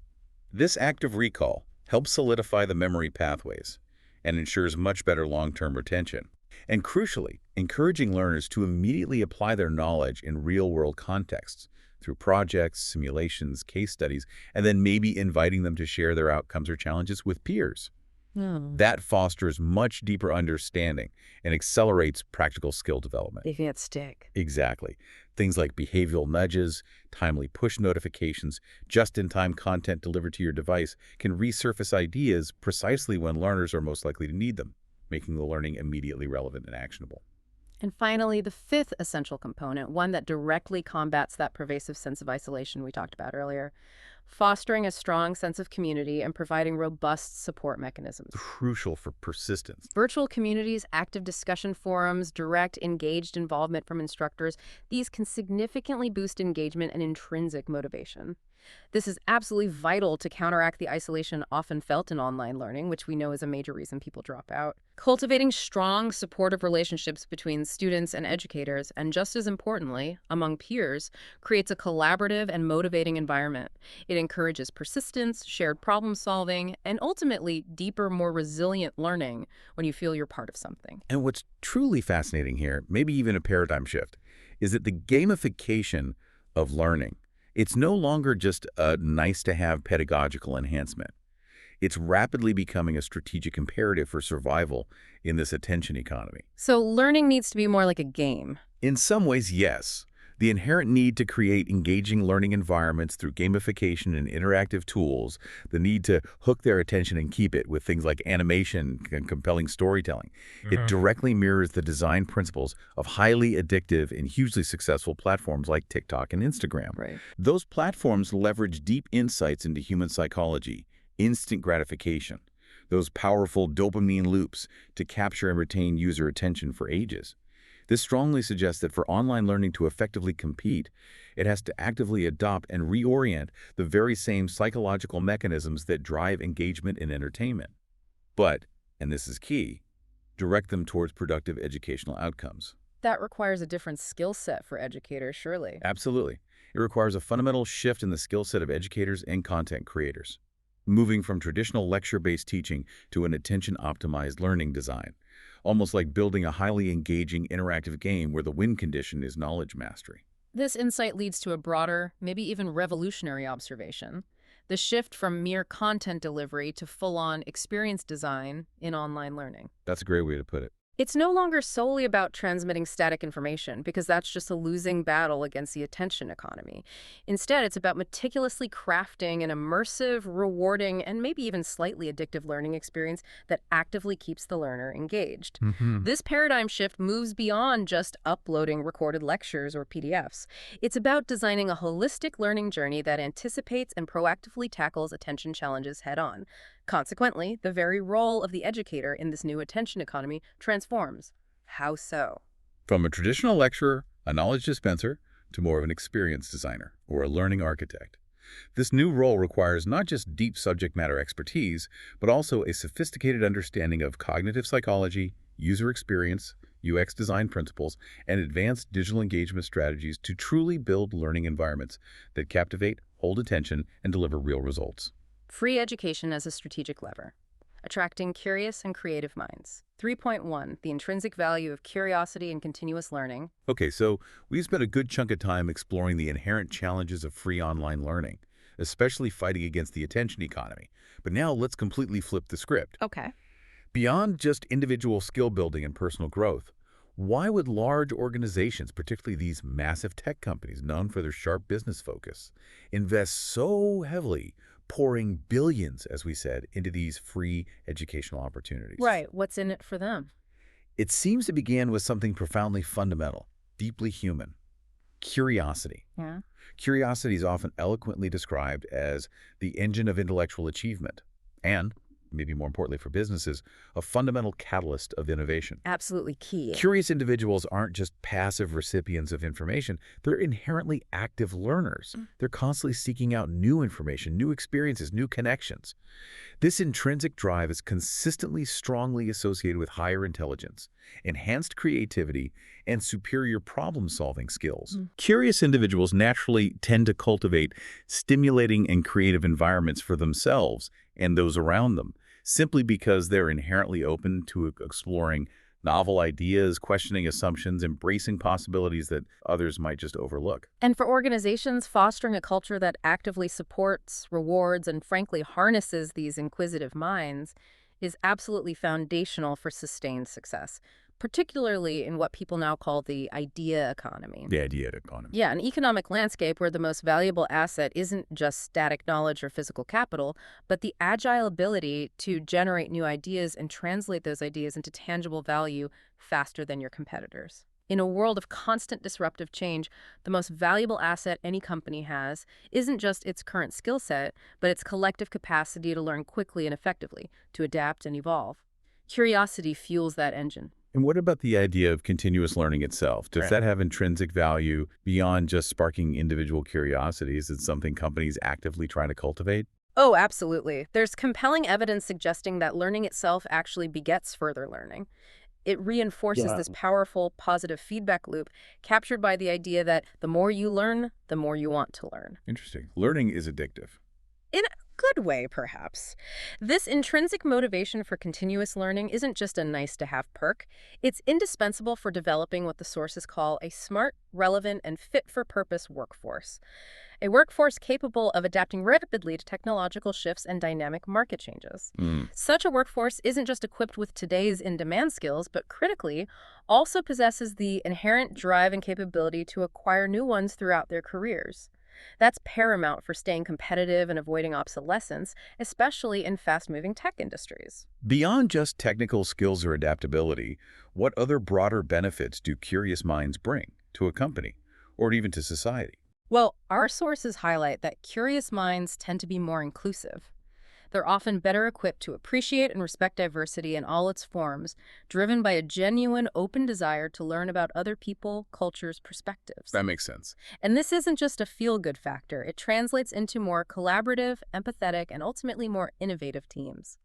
This active recall helps solidify the memory pathways and ensures much better long-term retention. And crucially, encouraging learners to immediately apply their knowledge in real-world contexts through projects, simulations, case studies, and then maybe inviting them to share their outcomes or challenges with peers. That fosters much deeper understanding and accelerates practical skill development.
Making it stick.
Exactly. Things like behavioral nudges, timely push notifications, just-in-time content delivered to your device can resurface ideas precisely when learners are most likely to need them, making the learning immediately relevant and actionable.
And finally, the fifth essential component, one that directly combats that pervasive sense of isolation we talked about earlier, fostering a strong sense of community and providing robust support mechanisms.
Crucial for persistence.
Virtual communities, active discussion forums, direct, engaged involvement from instructors, these can significantly boost engagement and intrinsic motivation. This is absolutely vital to counteract the isolation often felt in online learning, which we know is a major reason people drop out. Cultivating strong, supportive relationships between students and educators, and just as importantly, among peers, creates a collaborative and motivating environment. It encourages persistence, shared problem solving, and ultimately deeper, more resilient learning when you feel you're part of something.
And what's truly fascinating here, maybe even a paradigm shift, is that the gamification of learning, it's no longer just a nice-to-have pedagogical enhancement. It's rapidly becoming a strategic imperative for survival in this attention economy.
So learning needs to be more like a game.
In some ways, yes. The inherent need to create engaging learning environments through gamification and interactive tools, the need to hook their attention and keep it with things like animation and compelling storytelling, it directly mirrors the design principles of highly addictive and hugely successful platforms like TikTok and Instagram.
Right.
Those platforms leverage deep insights into human psychology, instant gratification, those powerful dopamine loops to capture and retain user attention for ages. This strongly suggests that for online learning to effectively compete, it has to actively adopt and reorient the very same psychological mechanisms that drive engagement and entertainment. But, and this is key, direct them towards productive educational outcomes.
That requires a different skill set for educators, surely.
Absolutely. It requires a fundamental shift in the skill set of educators and content creators, moving from traditional lecture-based teaching to an attention-optimized learning design. Almost like building a highly engaging interactive game where the win condition is knowledge mastery.
This insight leads to a broader, maybe even revolutionary observation: the shift from mere content delivery to full-on experience design in online learning.
That's a great way to put it.
It's no longer solely about transmitting static information, because that's just a losing battle against the attention economy. Instead, it's about meticulously crafting an immersive, rewarding, and maybe even slightly addictive learning experience that actively keeps the learner engaged.
Hmm.
This paradigm shift moves beyond just uploading recorded lectures or PDFs. It's about designing a holistic learning journey that anticipates and proactively tackles attention challenges head-on. Consequently, the very role of the educator in this new attention economy transforms. How so?
From a traditional lecturer, a knowledge dispenser, to more of an experience designer or a learning architect. This new role requires not just deep subject matter expertise, but also a sophisticated understanding of cognitive psychology, user experience, UX design principles, and advanced digital engagement strategies to truly build learning environments that captivate, hold attention, and deliver real results.
Free education as a strategic lever. Attracting curious and creative minds. 3.1. The intrinsic value of curiosity and continuous learning.
Okay, so we spent a good chunk of time exploring the inherent challenges of free online learning, especially fighting against the attention economy. But now let's completely flip the script.
Okay.
Beyond just individual skill building and personal growth, why would large organizations, particularly these massive tech companies known for their sharp business focus, invest so heavily, pouring billions, as we said, into these free educational opportunities?
Right. What's in it for them?
It seems to begin with something profoundly fundamental, deeply human: curiosity.
Yeah.
Curiosity is often eloquently described as the engine of intellectual achievement and, maybe more importantly for businesses, a fundamental catalyst of innovation.
Absolutely key.
Curious individuals aren't just passive recipients of information, they're inherently active learners. They're constantly seeking out new information, new experiences, new connections. This intrinsic drive is consistently strongly associated with higher intelligence, enhanced creativity, and superior problem-solving skills. Curious individuals naturally tend to cultivate stimulating and creative environments for themselves and those around them, simply because they're inherently open to exploring novel ideas, questioning assumptions, embracing possibilities that others might just overlook.
And for organizations, fostering a culture that actively supports, rewards, and frankly harnesses these inquisitive minds is absolutely foundational for sustained success, particularly in what people now call the idea economy.
The idea economy.
Yeah, an economic landscape where the most valuable asset isn't just static knowledge or physical capital, but the agile ability to generate new ideas and translate those ideas into tangible value faster than your competitors. In a world of constant disruptive change, the most valuable asset any company has isn't just its current skill set, but its collective capacity to learn quickly and effectively, to adapt and evolve. Curiosity fuels that engine.
And what about the idea of continuous learning itself? Does that have intrinsic value beyond just sparking individual curiosity? Is it something companies actively try to cultivate?
Oh, absolutely. There's compelling evidence suggesting that learning itself actually begets further learning. It reinforces this powerful positive feedback loop captured by the idea that the more you learn, the more you want to learn.
Interesting. Learning is addictive.
In a good way, perhaps. This intrinsic motivation for continuous learning isn't just a nice-to-have perk. It's indispensable for developing what the sources call a smart, relevant, and fit-for-purpose workforce. A workforce capable of adapting rapidly to technological shifts and dynamic market changes. Such a workforce isn't just equipped with today's in-demand skills, but critically, also possesses the inherent drive and capability to acquire new ones throughout their careers. That's paramount for staying competitive and avoiding obsolescence, especially in fast-moving tech industries.
Beyond just technical skills or adaptability, what other broader benefits do curious minds bring to a company or even to society?
Well, our sources highlight that curious minds tend to be more inclusive. They're often better equipped to appreciate and respect diversity in all its forms, driven by a genuine, open desire to learn about other people, cultures, perspectives.
That makes sense.
And this isn't just a feel-good factor. It translates into more collaborative, empathetic, and ultimately more innovative teams.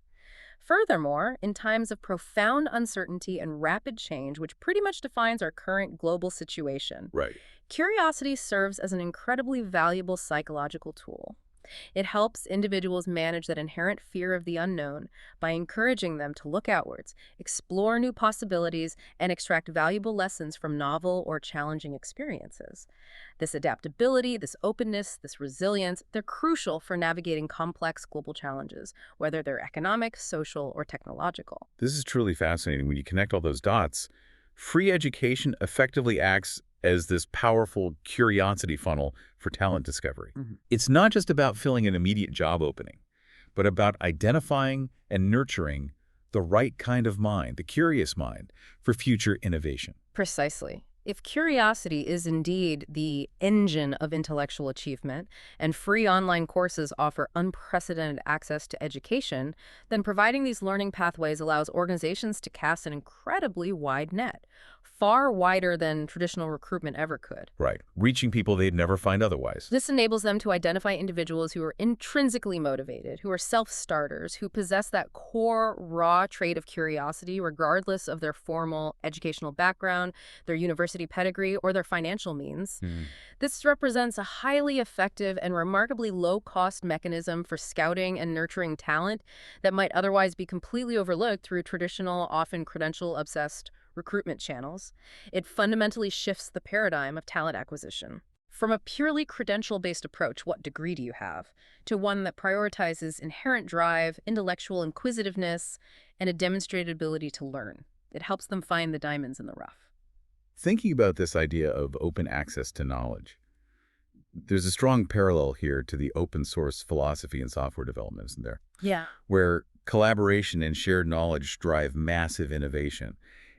Furthermore, in times of profound uncertainty and rapid change, which pretty much defines our current global situation,
Right.
curiosity serves as an incredibly valuable psychological tool. It helps individuals manage that inherent fear of the unknown by encouraging them to look outwards, explore new possibilities, and extract valuable lessons from novel or challenging experiences. This adaptability, this openness, this resilience, they're crucial for navigating complex global challenges, whether they're economic, social, or technological.
This is truly fascinating. When you connect all those dots, free education effectively acts as this powerful curiosity funnel for talent discovery.
Mhm.
It's not just about filling an immediate job opening, but about identifying and nurturing the right kind of mind, the curious mind, for future innovation.
Precisely. If curiosity is indeed the engine of intellectual achievement, and free online courses offer unprecedented access to education, then providing these learning pathways allows organizations to cast an incredibly wide net, far wider than traditional recruitment ever could.
Right. Reaching people they'd never find otherwise.
This enables them to identify individuals who are intrinsically motivated, who are self-starters, who possess that core, raw trait of curiosity regardless of their formal educational background, their university pedigree, or their financial means.
Hmm.
This represents a highly effective and remarkably low-cost mechanism for scouting and nurturing talent that might otherwise be completely overlooked through traditional, often credential-obsessed recruitment channels. It fundamentally shifts the paradigm of talent acquisition. From a purely credential-based approach, what degree do you have, to one that prioritizes inherent drive, intellectual inquisitiveness, and a demonstrated ability to learn. It helps them find the diamonds in the rough.
Thinking about this idea of open access to knowledge, there's a strong parallel here to the open source philosophy in software development, isn't there?
Yeah.
Where collaboration and shared knowledge drive massive innovation.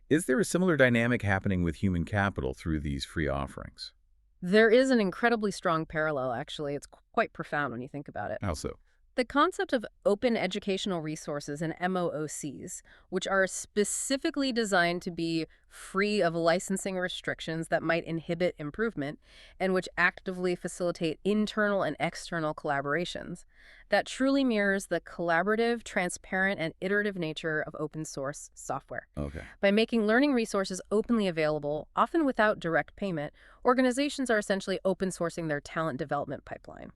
Is there a similar dynamic happening with human capital through these free offerings?
There is an incredibly strong parallel, actually. It's quite profound when you think about it.
How so?
The concept of open educational resources and MOOCs, which are specifically designed to be free of licensing restrictions that might inhibit improvement and which actively facilitate internal and external collaborations, that truly mirrors the collaborative, transparent, and iterative nature of open source software.
Okay.
By making learning resources openly available, often without direct payment, organizations are essentially open sourcing their talent development pipeline.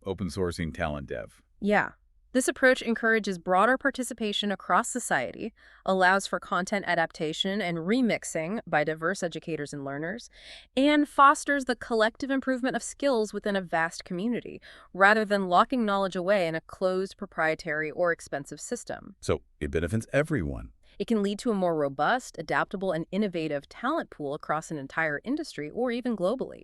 Open sourcing talent dev.
Yeah. This approach encourages broader participation across society, allows for content adaptation and remixing by diverse educators and learners, and fosters the collective improvement of skills within a vast community, rather than locking knowledge away in a closed, proprietary, or expensive system.
So it benefits everyone.
It can lead to a more robust, adaptable, and innovative talent pool across an entire industry or even globally.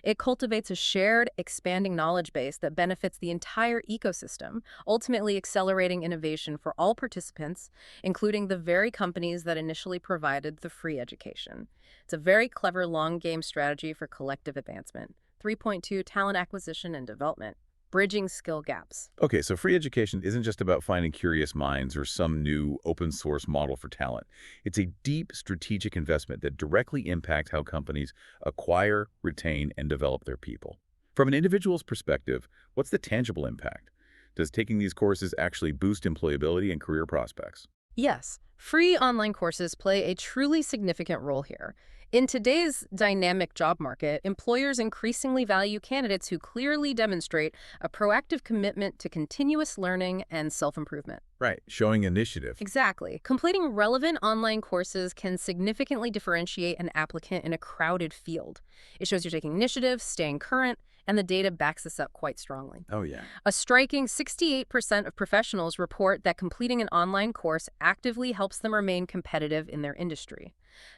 It cultivates a shared, expanding knowledge base that benefits the entire ecosystem, ultimately accelerating innovation for all participants, including the very companies that initially provided the free education. It's a very clever long-game strategy for collective advancement. 3.2 Talent acquisition and development. Bridging skill gaps.
Okay, so free education isn't just about finding curious minds or some new open source model for talent. It's a deep strategic investment that directly impacts how companies acquire, retain, and develop their people. From an individual's perspective, what's the tangible impact? Does taking these courses actually boost employability and career prospects?
Yes, free online courses play a truly significant role here. In today's dynamic job market, employers increasingly value candidates who clearly demonstrate a proactive commitment to continuous learning and self-improvement.
Right, showing initiative.
Exactly. Completing relevant online courses can significantly differentiate an applicant in a crowded field. It shows you're taking initiative, staying current, and the data backs this up quite strongly.
Oh, yeah.
A striking 68% of professionals report that completing an online course actively helps them remain competitive in their industry.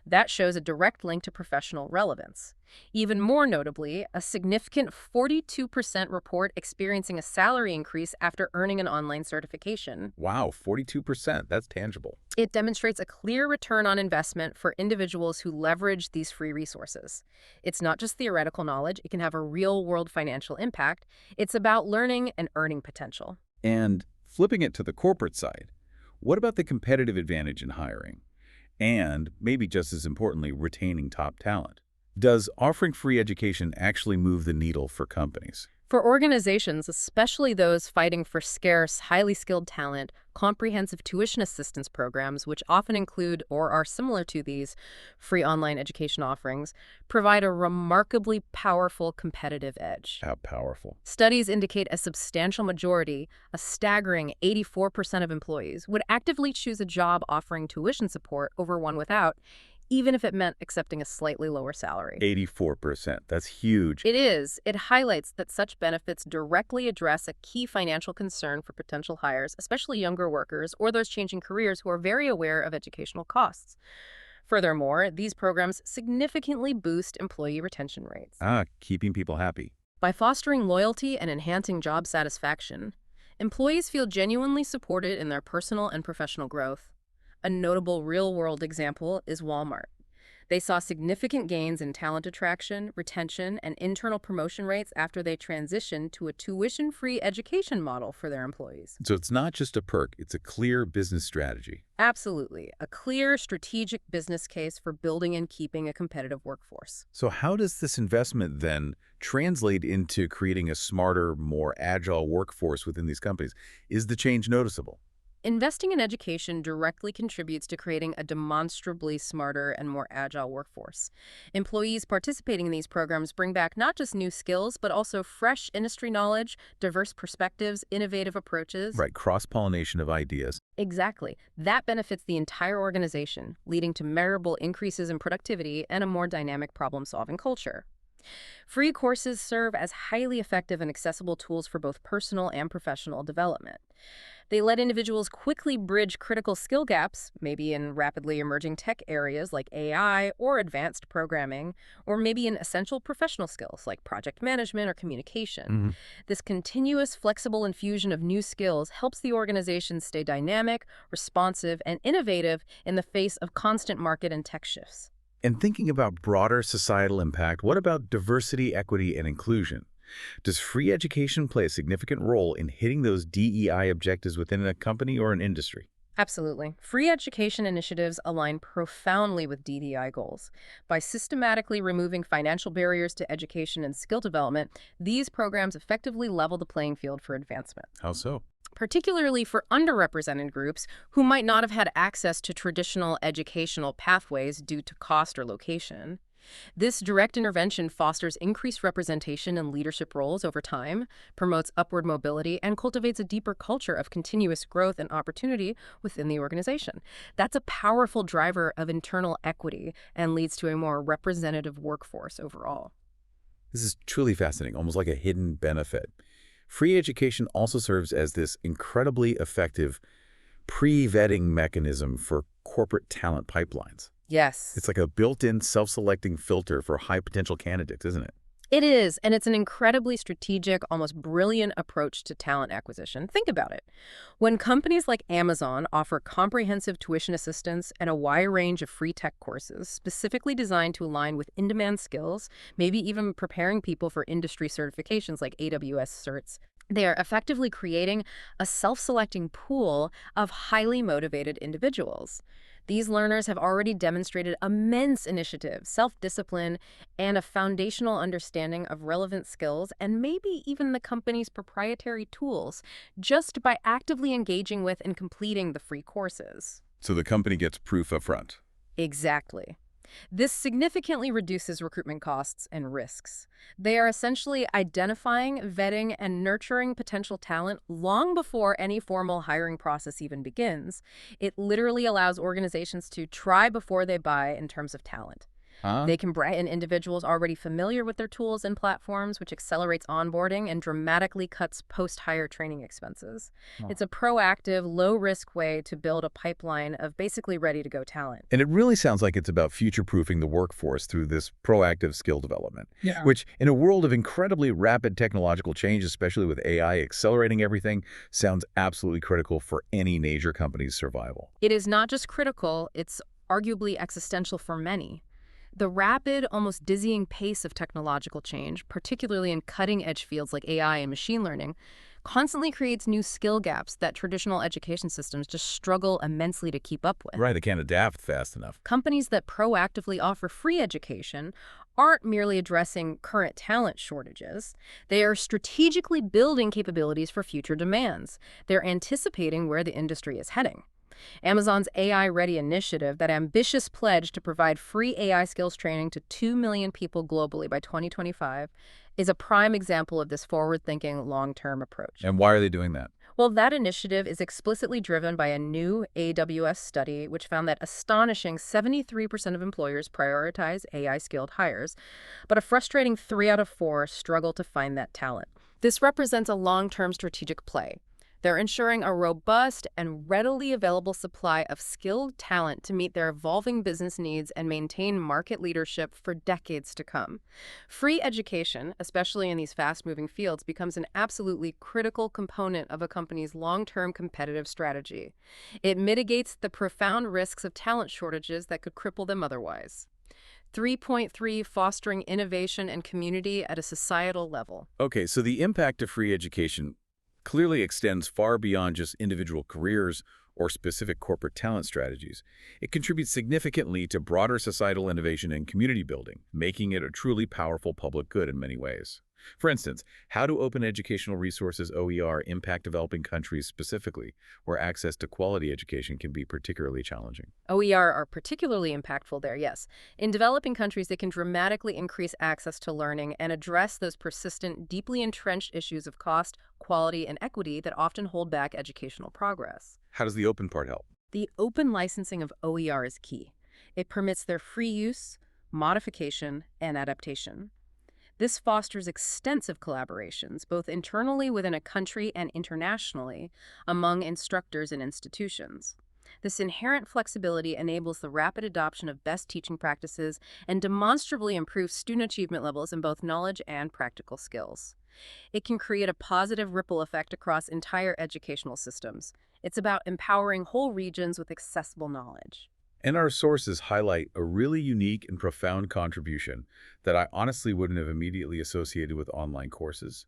That shows a direct link to professional relevance. Even more notably, a significant 42% report experiencing a salary increase after earning an online certification.
Wow, 42%. That's tangible.
It demonstrates a clear return on investment for individuals who leverage these free resources. It's not just theoretical knowledge, it can have a real-world financial impact. It's about learning and earning potential.
And flipping it to the corporate side, what about the competitive advantage in hiring? And, maybe just as importantly, retaining top talent. Does offering free education actually move the needle for companies?
For organizations, especially those fighting for scarce, highly skilled talent, comprehensive tuition assistance programs, which often include or are similar to these free online education offerings, provide a remarkably powerful competitive edge.
How powerful.
Studies indicate a substantial majority, a staggering 84% of employees, would actively choose a job offering tuition support over one without, even if it meant accepting a slightly lower salary.
84%. That's huge.
It is. It highlights that such benefits directly address a key financial concern for potential hires, especially younger workers or those changing careers who are very aware of educational costs. Furthermore, these programs significantly boost employee retention rates.
Keeping people happy.
By fostering loyalty and enhancing job satisfaction, employees feel genuinely supported in their personal and professional growth. A notable real-world example is Walmart. They saw significant gains in talent attraction, retention, and internal promotion rates after they transitioned to a tuition-free education model for their employees.
So it's not just a perk, it's a clear business strategy.
Absolutely. A clear strategic business case for building and keeping a competitive workforce.
So how does this investment then translate into creating a smarter, more agile workforce within these companies? Is the change noticeable?
Investing in education directly contributes to creating a demonstrably smarter and more agile workforce. Employees participating in these programs bring back not just new skills, but also fresh industry knowledge, diverse perspectives, innovative approaches.
Right, cross-pollination of ideas.
Exactly. That benefits the entire organization, leading to measurable increases in productivity and a more dynamic problem-solving culture. Free courses serve as highly effective and accessible tools for both personal and professional development. They let individuals quickly bridge critical skill gaps, maybe in rapidly emerging tech areas like AI or advanced programming, or maybe in essential professional skills like project management or communication. This continuous, flexible infusion of new skills helps the organization stay dynamic, responsive, and innovative in the face of constant market and tech shifts.
And thinking about broader societal impact, what about diversity, equity, and inclusion? Does free education play a significant role in hitting those DEI objectives within a company or an industry?
Absolutely. Free education initiatives align profoundly with DEI goals. By systematically removing financial barriers to education and skill development, these programs effectively level the playing field for advancement.
How so?
Particularly for underrepresented groups who might not have had access to traditional educational pathways due to cost or location. This direct intervention fosters increased representation in leadership roles over time, promotes upward mobility, and cultivates a deeper culture of continuous growth and opportunity within the organization. That's a powerful driver of internal equity and leads to a more representative workforce overall.
This is truly fascinating, almost like a hidden benefit. Free education also serves as this incredibly effective pre-vetting mechanism for corporate talent pipelines.
Yes.
It's like a built-in self-selecting filter for high-potential candidates, isn't it?
It is, and it's an incredibly strategic, almost brilliant approach to talent acquisition. Think about it. When companies like Amazon offer comprehensive tuition assistance and a wide range of free tech courses specifically designed to align with in-demand skills, maybe even preparing people for industry certifications like AWS certs, they are effectively creating a self-selecting pool of highly motivated individuals. These learners have already demonstrated immense initiative, self-discipline, and a foundational understanding of relevant skills and maybe even the company's proprietary tools just by actively engaging with and completing the free courses.
So the company gets proof up front.
Exactly. This significantly reduces recruitment costs and risks. They are essentially identifying, vetting, and nurturing potential talent long before any formal hiring process even begins. It literally allows organizations to try before they buy in terms of talent. They can bring in individuals already familiar with their tools and platforms, which accelerates onboarding and dramatically cuts post-hire training expenses. It's a proactive, low-risk way to build a pipeline of basically ready-to-go talent.
And it really sounds like it's about future-proofing the workforce through this proactive skill development, which, in a world of incredibly rapid technological change, especially with AI accelerating everything, sounds absolutely critical for any major company's survival.
It is not just critical, it's arguably existential for many. The rapid, almost dizzying pace of technological change, particularly in cutting-edge fields like AI and machine learning, constantly creates new skill gaps that traditional education systems just struggle immensely to keep up with.
Right, they can't adapt fast enough.
Companies that proactively offer free education aren't merely addressing current talent shortages. They are strategically building capabilities for future demands. They're anticipating where the industry is heading. Amazon's AI Ready initiative, that ambitious pledge to provide free AI skills training to 2 million people globally by 2025, is a prime example of this forward-thinking, long-term approach.
And why are they doing that?
Well, that initiative is explicitly driven by a new AWS study which found that astonishing 73% of employers prioritize AI-skilled hires, but a frustrating 3 out of 4 struggle to find that talent. This represents a long-term strategic play. They're ensuring a robust and readily available supply of skilled talent to meet their evolving business needs and maintain market leadership for decades to come. Free education, especially in these fast-moving fields, becomes an absolutely critical component of a company's long-term competitive strategy. It mitigates the profound risks of talent shortages that could cripple them otherwise. 3.3 Fostering innovation and community at a societal level.
Okay, so the impact of free education clearly extends far beyond just individual careers or specific corporate talent strategies. It contributes significantly to broader societal innovation and community building, making it a truly powerful public good in many ways. For instance, how do open educational resources OER impact developing countries specifically, where access to quality education can be particularly challenging?
OER are particularly impactful there, yes. In developing countries, they can dramatically increase access to learning and address those persistent, deeply entrenched issues of cost, quality, and equity that often hold back educational progress.
How does the open part help?
The open licensing of OER is key. It permits their free use, modification, and adaptation. This fosters extensive collaborations, both internally within a country and internationally, among instructors and institutions. This inherent flexibility enables the rapid adoption of best teaching practices and demonstrably improves student achievement levels in both knowledge and practical skills. It can create a positive ripple effect across entire educational systems. It's about empowering whole regions with accessible knowledge.
And our sources highlight a really unique and profound contribution that I honestly wouldn't have immediately associated with online courses: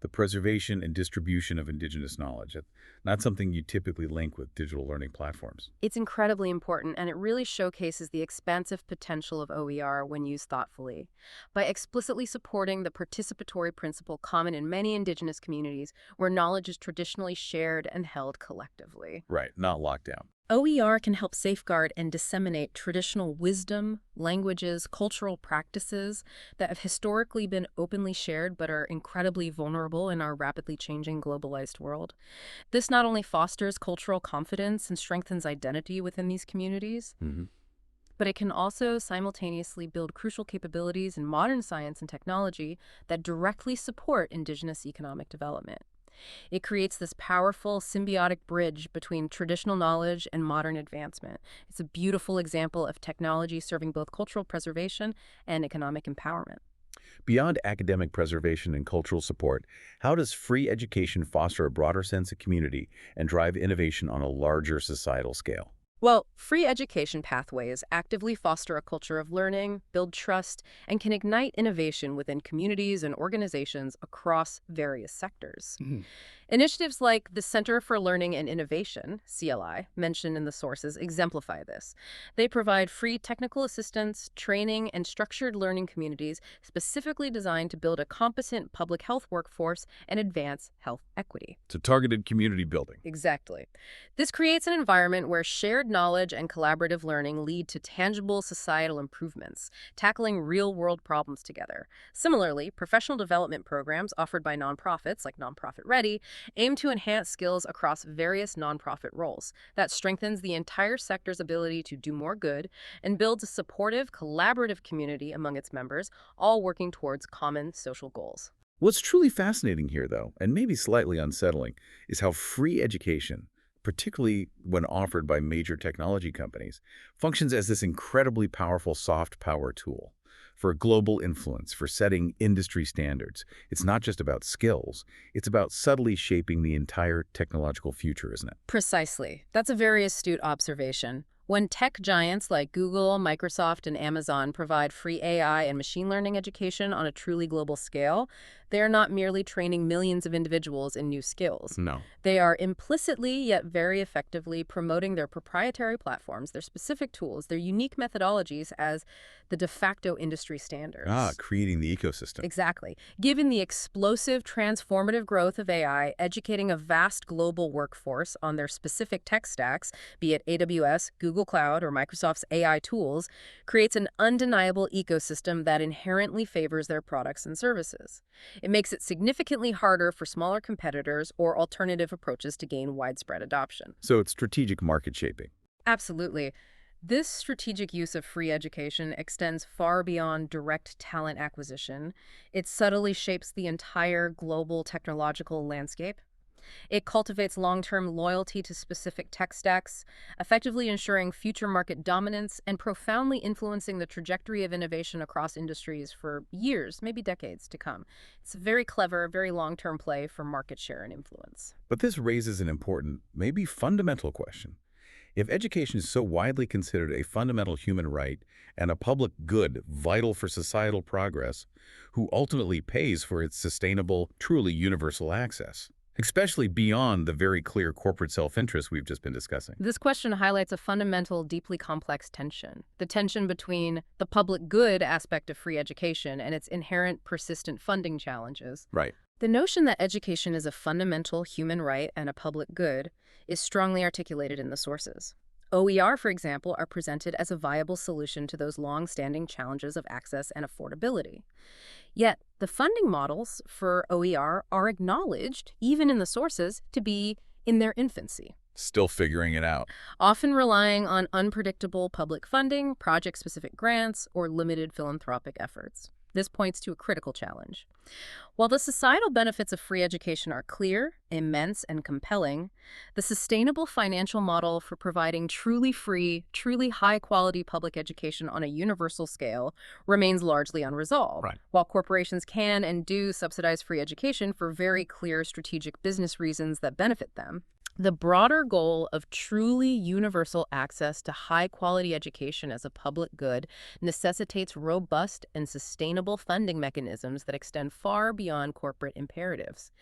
the preservation and distribution of indigenous knowledge, not something you typically link with digital learning platforms.
It's incredibly important, and it really showcases the expansive potential of OER when used thoughtfully. By explicitly supporting the participatory principle common in many indigenous communities where knowledge is traditionally shared and held collectively.
Right, not locked down.
OER can help safeguard and disseminate traditional wisdom, languages, cultural practices that have historically been openly shared but are incredibly vulnerable in our rapidly changing globalized world. This not only fosters cultural confidence and strengthens identity within these communities, but it can also simultaneously build crucial capabilities in modern science and technology that directly support indigenous economic development. It creates this powerful symbiotic bridge between traditional knowledge and modern advancement. It's a beautiful example of technology serving both cultural preservation and economic empowerment.
Beyond academic preservation and cultural support, how does free education foster a broader sense of community and drive innovation on a larger societal scale?
Well, free education pathways actively foster a culture of learning, build trust, and can ignite innovation within communities and organizations across various sectors. Initiatives like the Center for Learning and Innovation, CLI, mentioned in the sources, exemplify this. They provide free technical assistance, training, and structured learning communities specifically designed to build a competent public health workforce and advance health equity.
To targeted community building.
Exactly. This creates an environment where shared knowledge and collaborative learning lead to tangible societal improvements, tackling real-world problems together. Similarly, professional development programs offered by nonprofits like Nonprofit Ready aim to enhance skills across various nonprofit roles. That strengthens the entire sector's ability to do more good and builds a supportive, collaborative community among its members, all working towards common social goals.
What's truly fascinating here, though, and maybe slightly unsettling, is how free education, particularly when offered by major technology companies, functions as this incredibly powerful soft power tool for global influence, for setting industry standards. It's not just about skills, it's about subtly shaping the entire technological future, isn't it?
Precisely. That's a very astute observation. When tech giants like Google, Microsoft, and Amazon provide free AI and machine learning education on a truly global scale, They are not merely training millions of individuals in new skills.
No.
They are implicitly yet very effectively promoting their proprietary platforms, their specific tools, their unique methodologies as the de facto industry standards.
Creating the ecosystem.
Exactly. Given the explosive, transformative growth of AI, educating a vast global workforce on their specific tech stacks, be it AWS, Google Cloud, or Microsoft's AI tools, creates an undeniable ecosystem that inherently favors their products and services. It makes it significantly harder for smaller competitors or alternative approaches to gain widespread adoption.
So it's strategic market shaping.
Absolutely. This strategic use of free education extends far beyond direct talent acquisition. It subtly shapes the entire global technological landscape. It cultivates long-term loyalty to specific tech stacks, effectively ensuring future market dominance and profoundly influencing the trajectory of innovation across industries for years, maybe decades to come. It's a very clever, very long-term play for market share and influence.
But this raises an important, maybe fundamental question. If education is so widely considered a fundamental human right and a public good vital for societal progress, who ultimately pays for its sustainable, truly universal access? Especially beyond the very clear corporate self-interest we've just been discussing.
This question highlights a fundamental, deeply complex tension. The tension between the public good aspect of free education and its inherent persistent funding challenges.
Right.
The notion that education is a fundamental human right and a public good is strongly articulated in the sources. OER, for example, are presented as a viable solution to those long-standing challenges of access and affordability. Yet, the funding models for OER are acknowledged, even in the sources, to be in their infancy.
Still figuring it out.
Often relying on unpredictable public funding, project-specific grants, or limited philanthropic efforts. This points to a critical challenge. While the societal benefits of free education are clear, immense, and compelling, the sustainable financial model for providing truly free, truly high-quality public education on a universal scale remains largely unresolved.
Right.
While corporations can and do subsidize free education for very clear strategic business reasons that benefit them, the broader goal of truly universal access to high-quality education as a public good necessitates robust and sustainable funding mechanisms that extend far beyond corporate imperatives.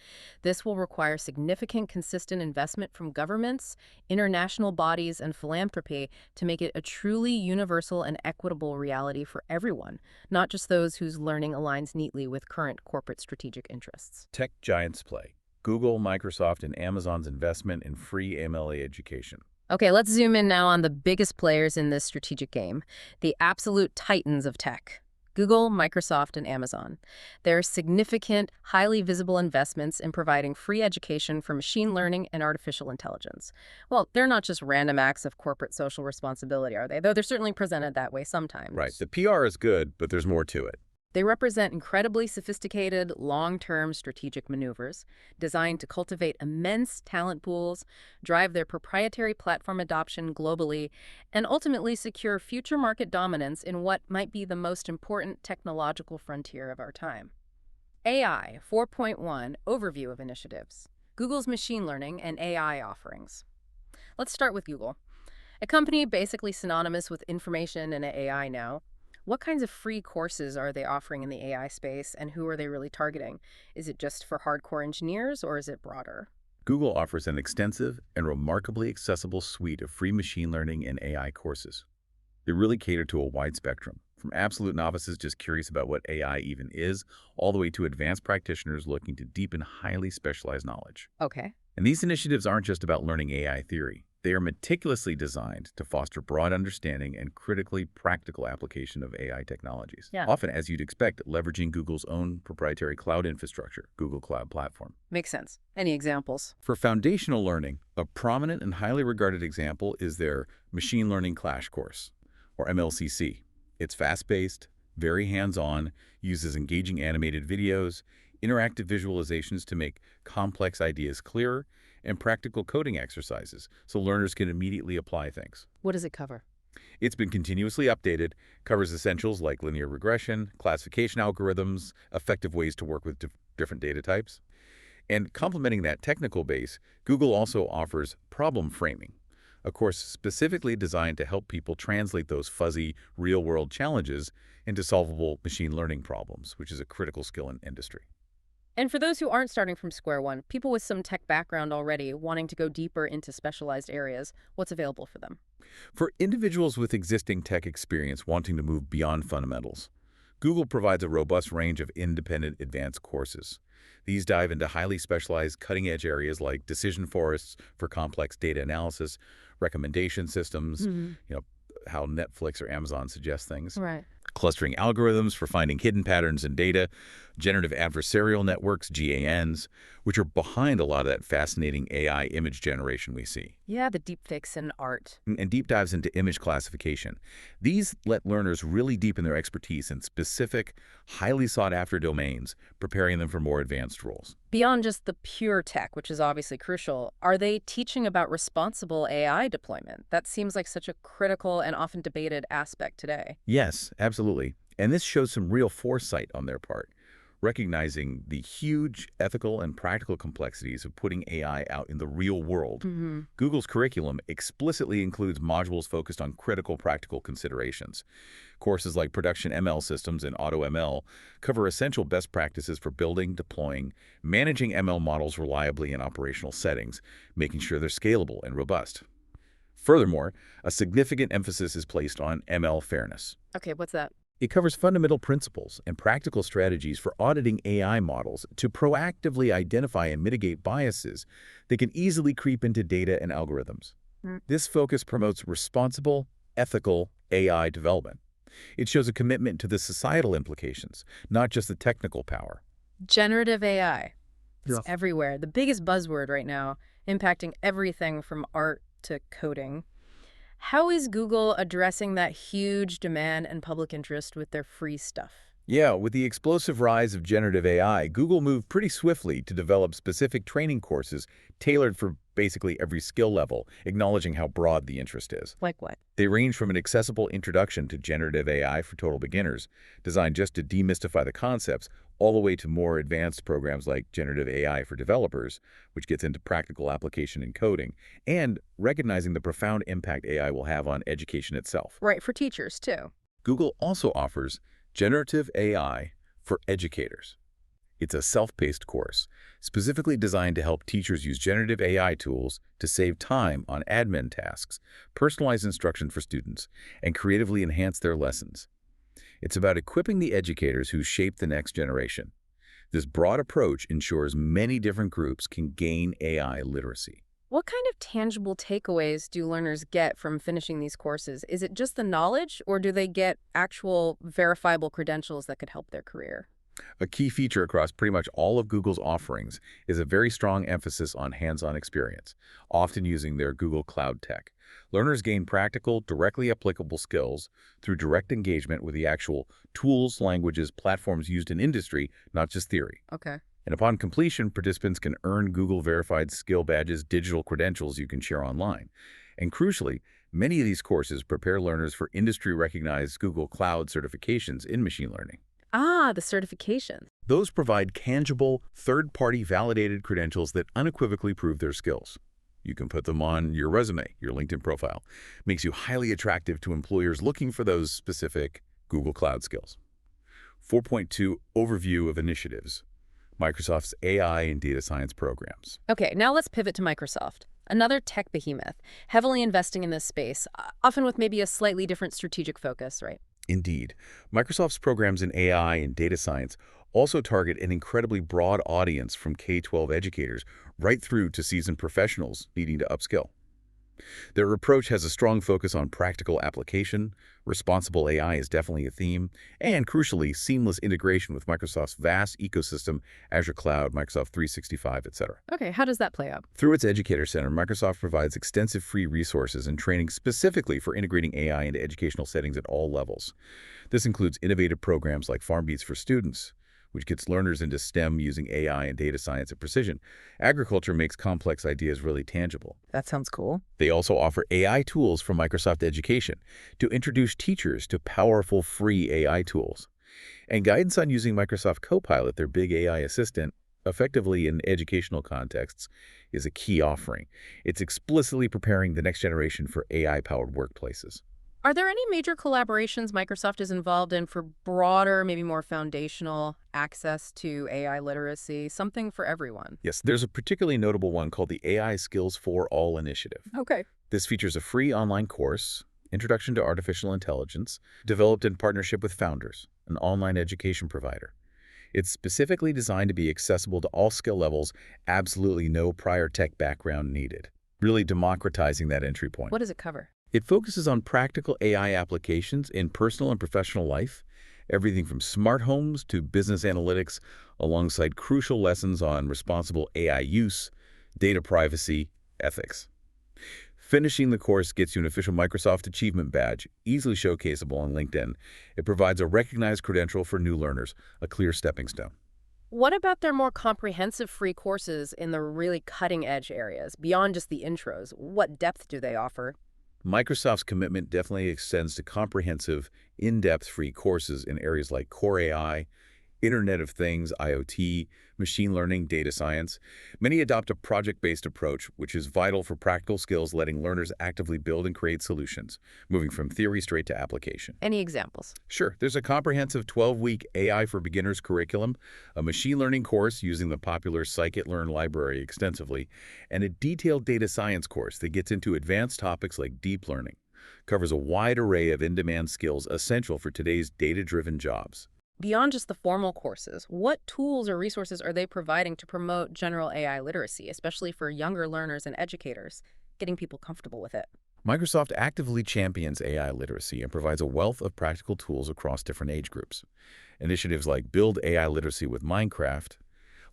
This will require significant, consistent investment from governments, international bodies, and philanthropy to make it a truly universal and equitable reality for everyone, not just those whose learning aligns neatly with current corporate strategic interests.
Tech giants play. Google, Microsoft, and Amazon's investment in free MLA education.
Okay, let's zoom in now on the biggest players in this strategic game, the absolute titans of tech. Google, Microsoft, and Amazon. There are significant, highly visible investments in providing free education for machine learning and artificial intelligence. Well, they're not just random acts of corporate social responsibility, are they? Though they're certainly presented that way sometimes.
Right. The PR is good, but there's more to it.
They represent incredibly sophisticated, long-term strategic maneuvers designed to cultivate immense talent pools, drive their proprietary platform adoption globally, and ultimately secure future market dominance in what might be the most important technological frontier of our time. AI 4.1 Overview of Initiatives. Google's machine learning and AI offerings. Let's start with Google, a company basically synonymous with information and AI now. What kinds of free courses are they offering in the AI space, and who are they really targeting? Is it just for hardcore engineers, or is it broader?
Google offers an extensive and remarkably accessible suite of free machine learning and AI courses. They really cater to a wide spectrum, from absolute novices just curious about what AI even is, all the way to advanced practitioners looking to deepen highly specialized knowledge.
Okay.
And these initiatives aren't just about learning AI theory. They are meticulously designed to foster broad understanding and critically practical application of AI technologies.
Yeah.
Often, as you'd expect, leveraging Google's own proprietary cloud infrastructure, Google Cloud Platform.
Makes sense. Any examples?
For foundational learning, a prominent and highly regarded example is their Machine Learning Crash Course, or MLCC. It's fast-paced, very hands-on, uses engaging animated videos, interactive visualizations to make complex ideas clearer, and practical coding exercises so learners can immediately apply things.
What does it cover?
It's been continuously updated, covers essentials like linear regression, classification algorithms, effective ways to work with different data types. And complementing that technical base, Google also offers problem framing, a course specifically designed to help people translate those fuzzy, real-world challenges into solvable machine learning problems, which is a critical skill in industry.
And for those who aren't starting from square one, people with some tech background already wanting to go deeper into specialized areas, what's available for them?
For individuals with existing tech experience wanting to move beyond fundamentals, Google provides a robust range of independent advanced courses. These dive into highly specialized cutting-edge areas like decision forests for complex data analysis, recommendation systems,
Hmm.
you know, how Netflix or Amazon suggest things,
Right.
clustering algorithms for finding hidden patterns in data, generative adversarial networks, GANs, which are behind a lot of that fascinating AI image generation we see,
Yeah, the deepfakes in art.
and deep dives into image classification. These let learners really deepen their expertise in specific, highly sought-after domains, preparing them for more advanced roles.
Beyond just the pure tech, which is obviously crucial, are they teaching about responsible AI deployment? That seems like such a critical and often debated aspect today.
Yes, absolutely. And this shows some real foresight on their part, recognizing the huge ethical and practical complexities of putting AI out in the real world.
Hmm.
Google's curriculum explicitly includes modules focused on critical practical considerations. Courses like Production ML Systems and AutoML cover essential best practices for building, deploying, managing ML models reliably in operational settings, making sure they're scalable and robust. Furthermore, a significant emphasis is placed on ML fairness.
Okay, what's that?
It covers fundamental principles and practical strategies for auditing AI models to proactively identify and mitigate biases that can easily creep into data and algorithms.
Mm.
This focus promotes responsible, ethical AI development. It shows a commitment to the societal implications, not just the technical power.
Generative AI. It's
Yeah.
everywhere. The biggest buzzword right now, impacting everything from art to coding. How is Google addressing that huge demand and public interest with their free stuff?
Yeah, with the explosive rise of generative AI, Google moved pretty swiftly to develop specific training courses tailored for basically every skill level, acknowledging how broad the interest is.
Like what?
They range from an accessible introduction to generative AI for total beginners, designed just to demystify the concepts, all the way to more advanced programs like generative AI for developers, which gets into practical application and coding, and recognizing the profound impact AI will have on education itself.
Right, for teachers too.
Google also offers Generative AI for Educators. It's a self-paced course, specifically designed to help teachers use generative AI tools to save time on admin tasks, personalize instruction for students, and creatively enhance their lessons. It's about equipping the educators who shape the next generation. This broad approach ensures many different groups can gain AI literacy.
What kind of tangible takeaways do learners get from finishing these courses? Is it just the knowledge, or do they get actual verifiable credentials that could help their career?
A key feature across pretty much all of Google's offerings is a very strong emphasis on hands-on experience, often using their Google Cloud tech. Learners gain practical, directly applicable skills through direct engagement with the actual tools, languages, platforms used in industry, not just theory.
Okay.
And upon completion, participants can earn Google-verified skill badges, digital credentials you can share online. And crucially, many of these courses prepare learners for industry-recognized Google Cloud certifications in machine learning.
Ah, the certification.
Those provide tangible, third-party validated credentials that unequivocally prove their skills. You can put them on your resume, your LinkedIn profile. Makes you highly attractive to employers looking for those specific Google Cloud skills. 4.2 Overview of Initiatives. Microsoft's AI and data science programs.
Okay, now let's pivot to Microsoft. Another tech behemoth, heavily investing in this space, often with maybe a slightly different strategic focus, right?
Indeed, Microsoft's programs in AI and data science also target an incredibly broad audience from K-12 educators right through to seasoned professionals needing to upskill. Their approach has a strong focus on practical application, responsible AI is definitely a theme, and crucially, seamless integration with Microsoft's vast ecosystem, Azure Cloud, Microsoft 365, etc.
Okay, how does that play out?
Through its Educator Center, Microsoft provides extensive free resources and training specifically for integrating AI into educational settings at all levels. This includes innovative programs like FarmBeats for Students, which gets learners into STEM using AI and data science at precision. Agriculture makes complex ideas really tangible.
That sounds cool.
They also offer AI tools from Microsoft Education to introduce teachers to powerful free AI tools. And guidance on using Microsoft Copilot, their big AI assistant, effectively in educational contexts is a key offering. It's explicitly preparing the next generation for AI-powered workplaces.
Are there any major collaborations Microsoft is involved in for broader, maybe more foundational access to AI literacy, something for everyone?
Yes, there's a particularly notable one called the AI Skills for All initiative.
Okay.
This features a free online course, Introduction to Artificial Intelligence, developed in partnership with Founders, an online education provider. It's specifically designed to be accessible to all skill levels, absolutely no prior tech background needed, really democratizing that entry point.
What does it cover?
It focuses on practical AI applications in personal and professional life, everything from smart homes to business analytics, alongside crucial lessons on responsible AI use, data privacy, ethics. Finishing the course gets you an official Microsoft Achievement Badge, easily showcaseable on LinkedIn. It provides a recognized credential for new learners, a clear stepping stone.
What about their more comprehensive free courses in the really cutting-edge areas, beyond just the intros? What depth do they offer?
Microsoft's commitment definitely extends to comprehensive, in-depth free courses in areas like core AI, Internet of Things, IoT, machine learning, data science. Many adopt a project-based approach, which is vital for practical skills, letting learners actively build and create solutions, moving from theory straight to application.
Any examples?
Sure, there's a comprehensive 12-week AI for Beginners curriculum, a machine learning course using the popular Scikit-learn library extensively, and a detailed data science course that gets into advanced topics like deep learning. Covers a wide array of in-demand skills essential for today's data-driven jobs.
Beyond just the formal courses, what tools or resources are they providing to promote general AI literacy, especially for younger learners and educators, getting people comfortable with it?
Microsoft actively champions AI literacy and provides a wealth of practical tools across different age groups. Initiatives like Build AI Literacy with Minecraft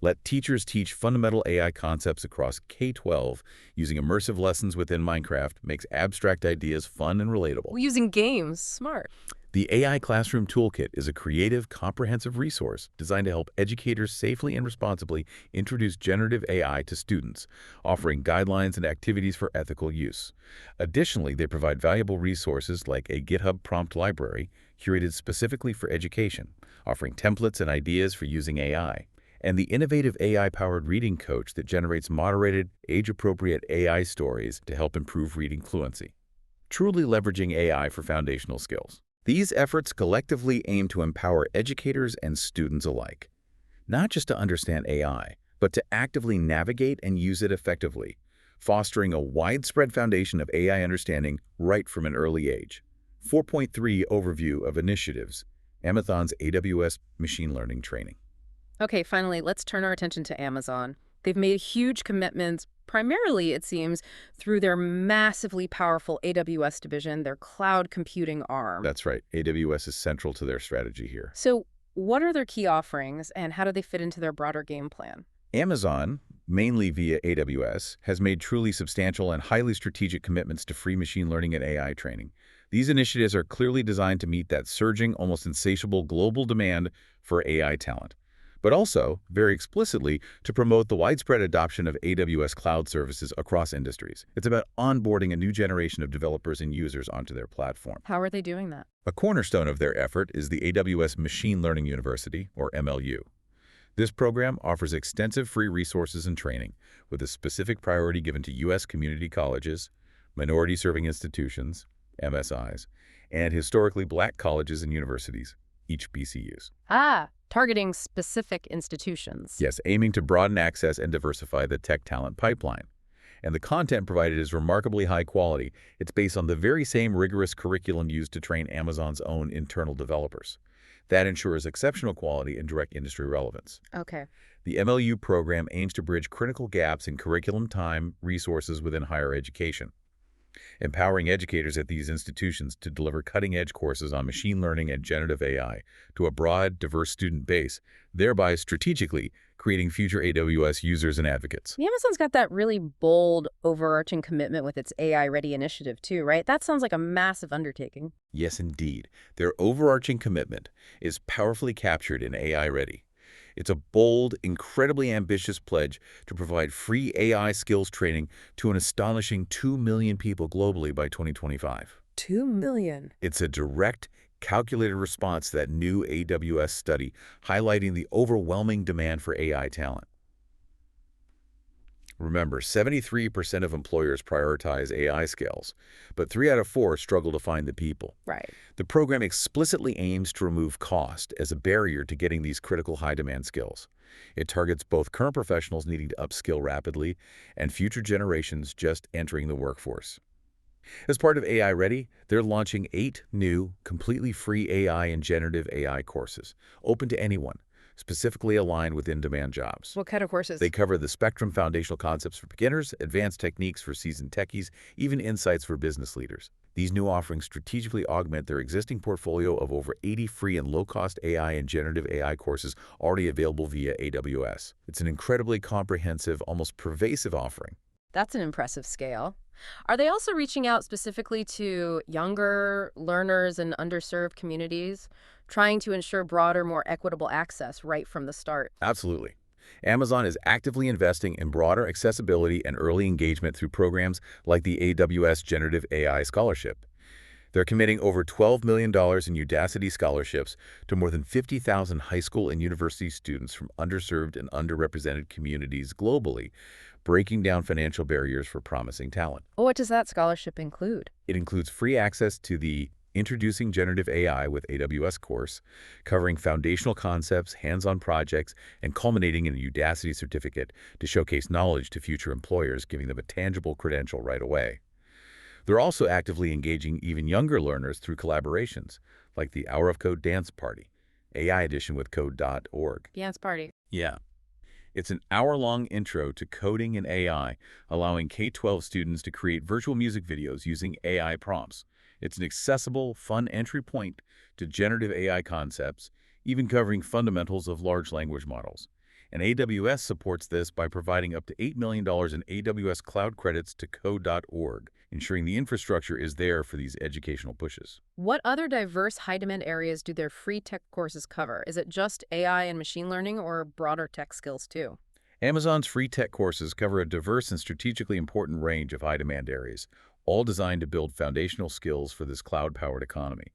let teachers teach fundamental AI concepts across K-12 using immersive lessons within Minecraft makes abstract ideas fun and relatable.
Well, using games, smart.
The AI Classroom Toolkit is a creative, comprehensive resource designed to help educators safely and responsibly introduce generative AI to students, offering guidelines and activities for ethical use. Additionally, they provide valuable resources like a GitHub prompt library curated specifically for education, offering templates and ideas for using AI, and the innovative AI-powered reading coach that generates moderated, age-appropriate AI stories to help improve reading fluency. Truly leveraging AI for foundational skills. These efforts collectively aim to empower educators and students alike, not just to understand AI, but to actively navigate and use it effectively, fostering a widespread foundation of AI understanding right from an early age. 4.3 Overview of Initiatives, Amazon's AWS Machine Learning Training.
Okay, finally, let's turn our attention to Amazon. They've made huge commitments, primarily, it seems, through their massively powerful AWS division, their cloud computing arm.
That's right. AWS is central to their strategy here.
So what are their key offerings, and how do they fit into their broader game plan?
Amazon, mainly via AWS, has made truly substantial and highly strategic commitments to free machine learning and AI training. These initiatives are clearly designed to meet that surging, almost insatiable global demand for AI talent, but also, very explicitly, to promote the widespread adoption of AWS cloud services across industries. It's about onboarding a new generation of developers and users onto their platform.
How are they doing that?
A cornerstone of their effort is the AWS Machine Learning University, or MLU. This program offers extensive free resources and training, with a specific priority given to U.S. community colleges, minority-serving institutions, MSIs, and historically black colleges and universities, HBCUs.
Targeting specific institutions.
Yes, aiming to broaden access and diversify the tech talent pipeline. And the content provided is remarkably high quality. It's based on the very same rigorous curriculum used to train Amazon's own internal developers. That ensures exceptional quality and direct industry relevance.
Okay.
The MLU program aims to bridge critical gaps in curriculum time, resources within higher education, empowering educators at these institutions to deliver cutting-edge courses on machine learning and generative AI to a broad, diverse student base, thereby strategically creating future AWS users and advocates.
Amazon's got that really bold, overarching commitment with its AI-ready initiative, too, right? That sounds like a massive undertaking.
Yes, indeed. Their overarching commitment is powerfully captured in AI Ready. It's a bold, incredibly ambitious pledge to provide free AI skills training to an astonishing 2 million people globally by 2025.
2 million.
It's a direct, calculated response to that new AWS study highlighting the overwhelming demand for AI talent. Remember, 73% of employers prioritize AI skills, but 3 out of 4 struggle to find the people.
Right.
The program explicitly aims to remove cost as a barrier to getting these critical high-demand skills. It targets both current professionals needing to upskill rapidly and future generations just entering the workforce. As part of AI Ready, they're launching 8 new, completely free AI and generative AI courses, open to anyone, specifically aligned with in-demand jobs.
What kind of courses?
They cover the spectrum foundational concepts for beginners, advanced techniques for seasoned techies, even insights for business leaders. These new offerings strategically augment their existing portfolio of over 80 free and low-cost AI and generative AI courses already available via AWS. It's an incredibly comprehensive, almost pervasive offering.
That's an impressive scale. Are they also reaching out specifically to younger learners and underserved communities, trying to ensure broader, more equitable access right from the start?
Absolutely. Amazon is actively investing in broader accessibility and early engagement through programs like the AWS Generative AI Scholarship. They're committing over $12 million in Udacity scholarships to more than 50,000 high school and university students from underserved and underrepresented communities globally, breaking down financial barriers for promising talent.
What does that scholarship include?
It includes free access to the Introducing Generative AI with AWS course, covering foundational concepts, hands-on projects, and culminating in a Udacity certificate to showcase knowledge to future employers, giving them a tangible credential right away. They're also actively engaging even younger learners through collaborations, like the Hour of Code Dance Party, AI edition with Code.org.
Dance party.
Yeah. It's an hour-long intro to coding and AI, allowing K-12 students to create virtual music videos using AI prompts. It's an accessible, fun entry point to generative AI concepts, even covering fundamentals of large language models. And AWS supports this by providing up to $8 million in AWS Cloud credits to Code.org, ensuring the infrastructure is there for these educational pushes.
What other diverse high-demand areas do their free tech courses cover? Is it just AI and machine learning or broader tech skills too?
Amazon's free tech courses cover a diverse and strategically important range of high-demand areas, all designed to build foundational skills for this cloud-powered economy.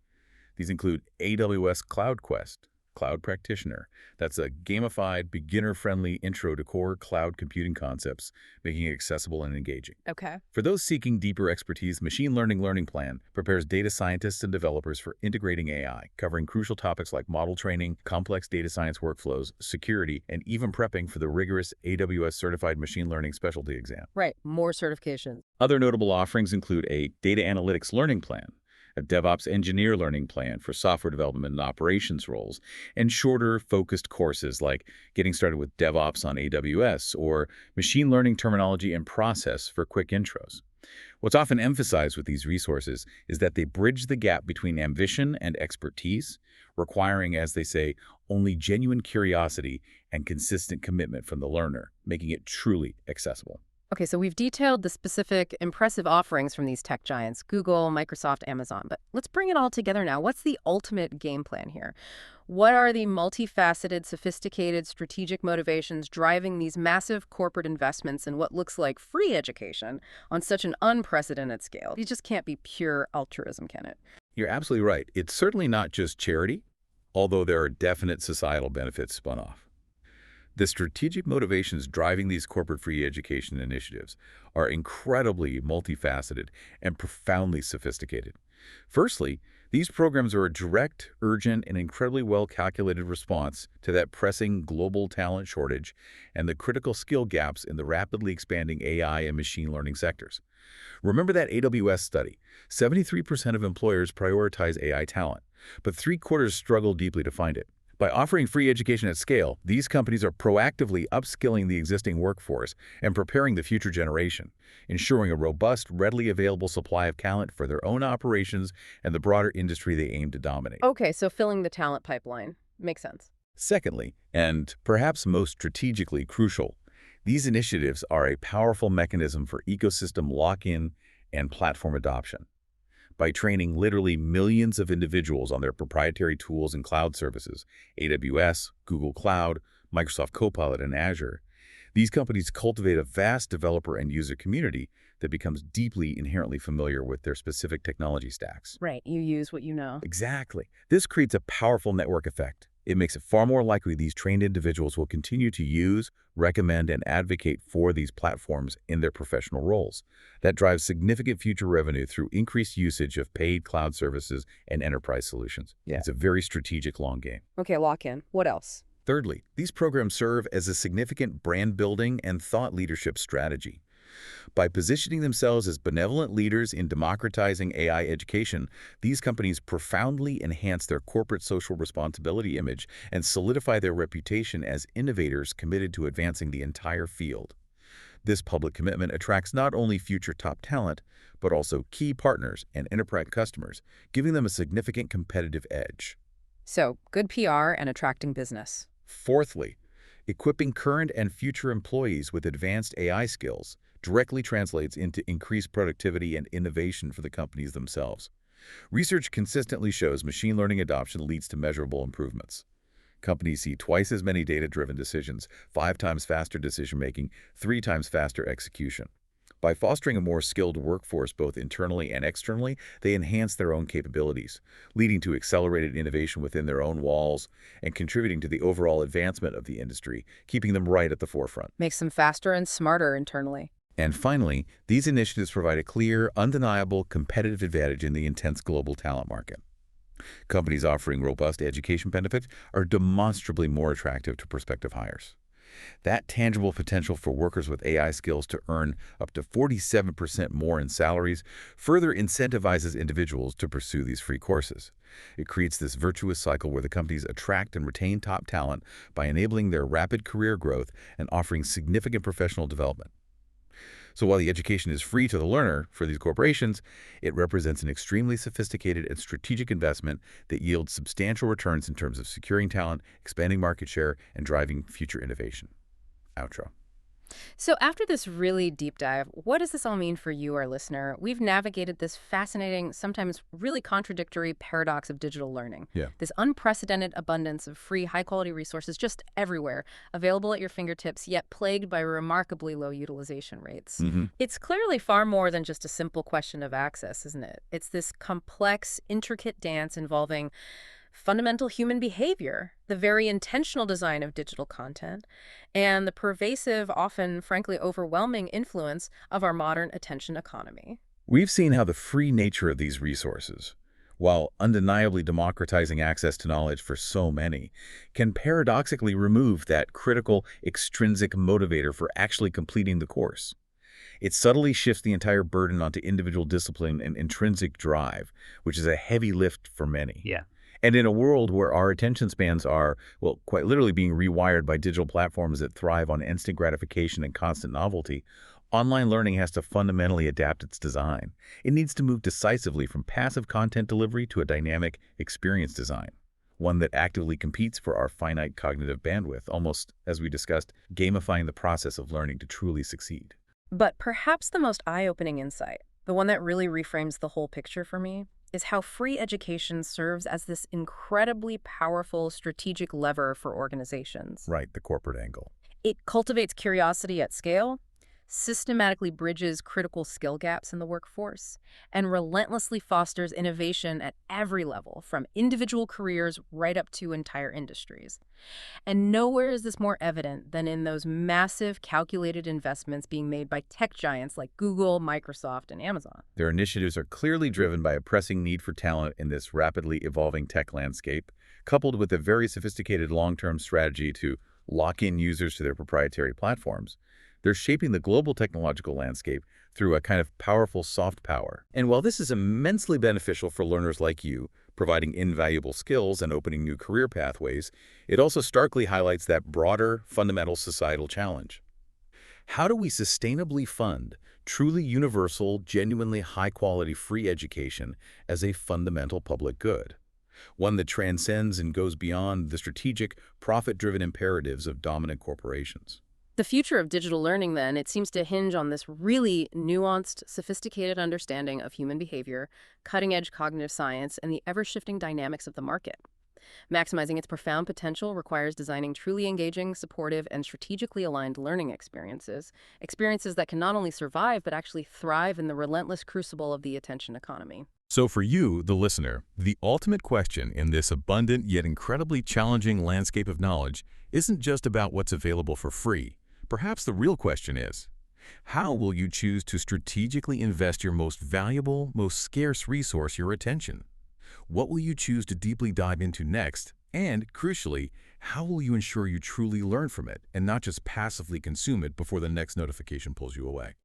These include AWS Cloud Quest, Cloud Practitioner. That's a gamified, beginner-friendly intro to core cloud computing concepts, making it accessible and engaging.
Okay.
For those seeking deeper expertise, Machine Learning Learning Plan prepares data scientists and developers for integrating AI, covering crucial topics like model training, complex data science workflows, security, and even prepping for the rigorous AWS Certified Machine Learning Specialty Exam.
Right. More certifications.
Other notable offerings include a Data Analytics Learning Plan, a DevOps Engineer Learning Plan for software development and operations roles, and shorter, focused courses like Getting Started with DevOps on AWS or Machine Learning Terminology and Process for quick intros. What's often emphasized with these resources is that they bridge the gap between ambition and expertise, requiring, as they say, only genuine curiosity and consistent commitment from the learner, making it truly accessible.
Okay, so we've detailed the specific impressive offerings from these tech giants, Google, Microsoft, Amazon, but let's bring it all together now. What's the ultimate game plan here? What are the multifaceted, sophisticated, strategic motivations driving these massive corporate investments in what looks like free education on such an unprecedented scale? It just can't be pure altruism, can it?
You're absolutely right. It's certainly not just charity, although there are definite societal benefits spun off. The strategic motivations driving these corporate free education initiatives are incredibly multifaceted and profoundly sophisticated. Firstly, these programs are a direct, urgent, and incredibly well-calculated response to that pressing global talent shortage and the critical skill gaps in the rapidly expanding AI and machine learning sectors. Remember that AWS study? 73% of employers prioritize AI talent, but 3/4 struggle deeply to find it. By offering free education at scale, these companies are proactively upskilling the existing workforce and preparing the future generation, ensuring a robust, readily available supply of talent for their own operations and the broader industry they aim to dominate.
Okay, so filling the talent pipeline. Makes sense.
Secondly, and perhaps most strategically crucial, these initiatives are a powerful mechanism for ecosystem lock-in and platform adoption. By training literally millions of individuals on their proprietary tools and cloud services, AWS, Google Cloud, Microsoft Copilot, and Azure, these companies cultivate a vast developer and user community that becomes deeply inherently familiar with their specific technology stacks.
Right, you use what you know.
Exactly. This creates a powerful network effect. It makes it far more likely these trained individuals will continue to use, recommend, and advocate for these platforms in their professional roles. That drives significant future revenue through increased usage of paid cloud services and enterprise solutions.
Yeah.
It's a very strategic long game.
Okay, lock in. What else?
Thirdly, these programs serve as a significant brand building and thought leadership strategy. By positioning themselves as benevolent leaders in democratizing AI education, these companies profoundly enhance their corporate social responsibility image and solidify their reputation as innovators committed to advancing the entire field. This public commitment attracts not only future top talent, but also key partners and enterprise customers, giving them a significant competitive edge.
So, good PR and attracting business.
Fourthly, equipping current and future employees with advanced AI skills directly translates into increased productivity and innovation for the companies themselves. Research consistently shows machine learning adoption leads to measurable improvements. Companies see twice as many data-driven decisions, 5 times faster decision-making, 3 times faster execution. By fostering a more skilled workforce both internally and externally, they enhance their own capabilities, leading to accelerated innovation within their own walls and contributing to the overall advancement of the industry, keeping them right at the forefront.
Makes them faster and smarter internally.
And finally, these initiatives provide a clear, undeniable competitive advantage in the intense global talent market. Companies offering robust education benefits are demonstrably more attractive to prospective hires. That tangible potential for workers with AI skills to earn up to 47% more in salaries further incentivizes individuals to pursue these free courses. It creates this virtuous cycle where the companies attract and retain top talent by enabling their rapid career growth and offering significant professional development. So while the education is free to the learner for these corporations, it represents an extremely sophisticated and strategic investment that yields substantial returns in terms of securing talent, expanding market share, and driving future innovation. Outro.
So after this really deep dive, what does this all mean for you, our listener? We've navigated this fascinating, sometimes really contradictory paradox of digital learning.
Yeah.
This unprecedented abundance of free, high-quality resources just everywhere, available at your fingertips, yet plagued by remarkably low utilization rates. It's clearly far more than just a simple question of access, isn't it? It's this complex, intricate dance involving fundamental human behavior, the very intentional design of digital content, and the pervasive, often frankly overwhelming influence of our modern attention economy.
We've seen how the free nature of these resources, while undeniably democratizing access to knowledge for so many, can paradoxically remove that critical extrinsic motivator for actually completing the course. It subtly shifts the entire burden onto individual discipline and intrinsic drive, which is a heavy lift for many.
Yeah.
And in a world where our attention spans are, well, quite literally being rewired by digital platforms that thrive on instant gratification and constant novelty, online learning has to fundamentally adapt its design. It needs to move decisively from passive content delivery to a dynamic experience design, one that actively competes for our finite cognitive bandwidth, almost, as we discussed, gamifying the process of learning to truly succeed.
But perhaps the most eye-opening insight, the one that really reframes the whole picture for me, is how free education serves as this incredibly powerful strategic lever for organizations.
Right, the corporate angle.
It cultivates curiosity at scale, systematically bridges critical skill gaps in the workforce, and relentlessly fosters innovation at every level, from individual careers right up to entire industries. And nowhere is this more evident than in those massive calculated investments being made by tech giants like Google, Microsoft, and Amazon.
Their initiatives are clearly driven by a pressing need for talent in this rapidly evolving tech landscape, coupled with a very sophisticated long-term strategy to lock in users to their proprietary platforms. They're shaping the global technological landscape through a kind of powerful soft power. And while this is immensely beneficial for learners like you, providing invaluable skills and opening new career pathways, it also starkly highlights that broader, fundamental societal challenge. How do we sustainably fund truly universal, genuinely high-quality free education as a fundamental public good? One that transcends and goes beyond the strategic, profit-driven imperatives of dominant corporations.
The future of digital learning, then, it seems to hinge on this really nuanced, sophisticated understanding of human behavior, cutting-edge cognitive science, and the ever-shifting dynamics of the market. Maximizing its profound potential requires designing truly engaging, supportive, and strategically aligned learning experiences, experiences that can not only survive but actually thrive in the relentless crucible of the attention economy.
So for you, the listener, the ultimate question in this abundant yet incredibly challenging landscape of knowledge isn't just about what's available for free. Perhaps the real question is, how will you choose to strategically invest your most valuable, most scarce resource, your attention? What will you choose to deeply dive into next? And, crucially, how will you ensure you truly learn from it and not just passively consume it before the next notification pulls you away?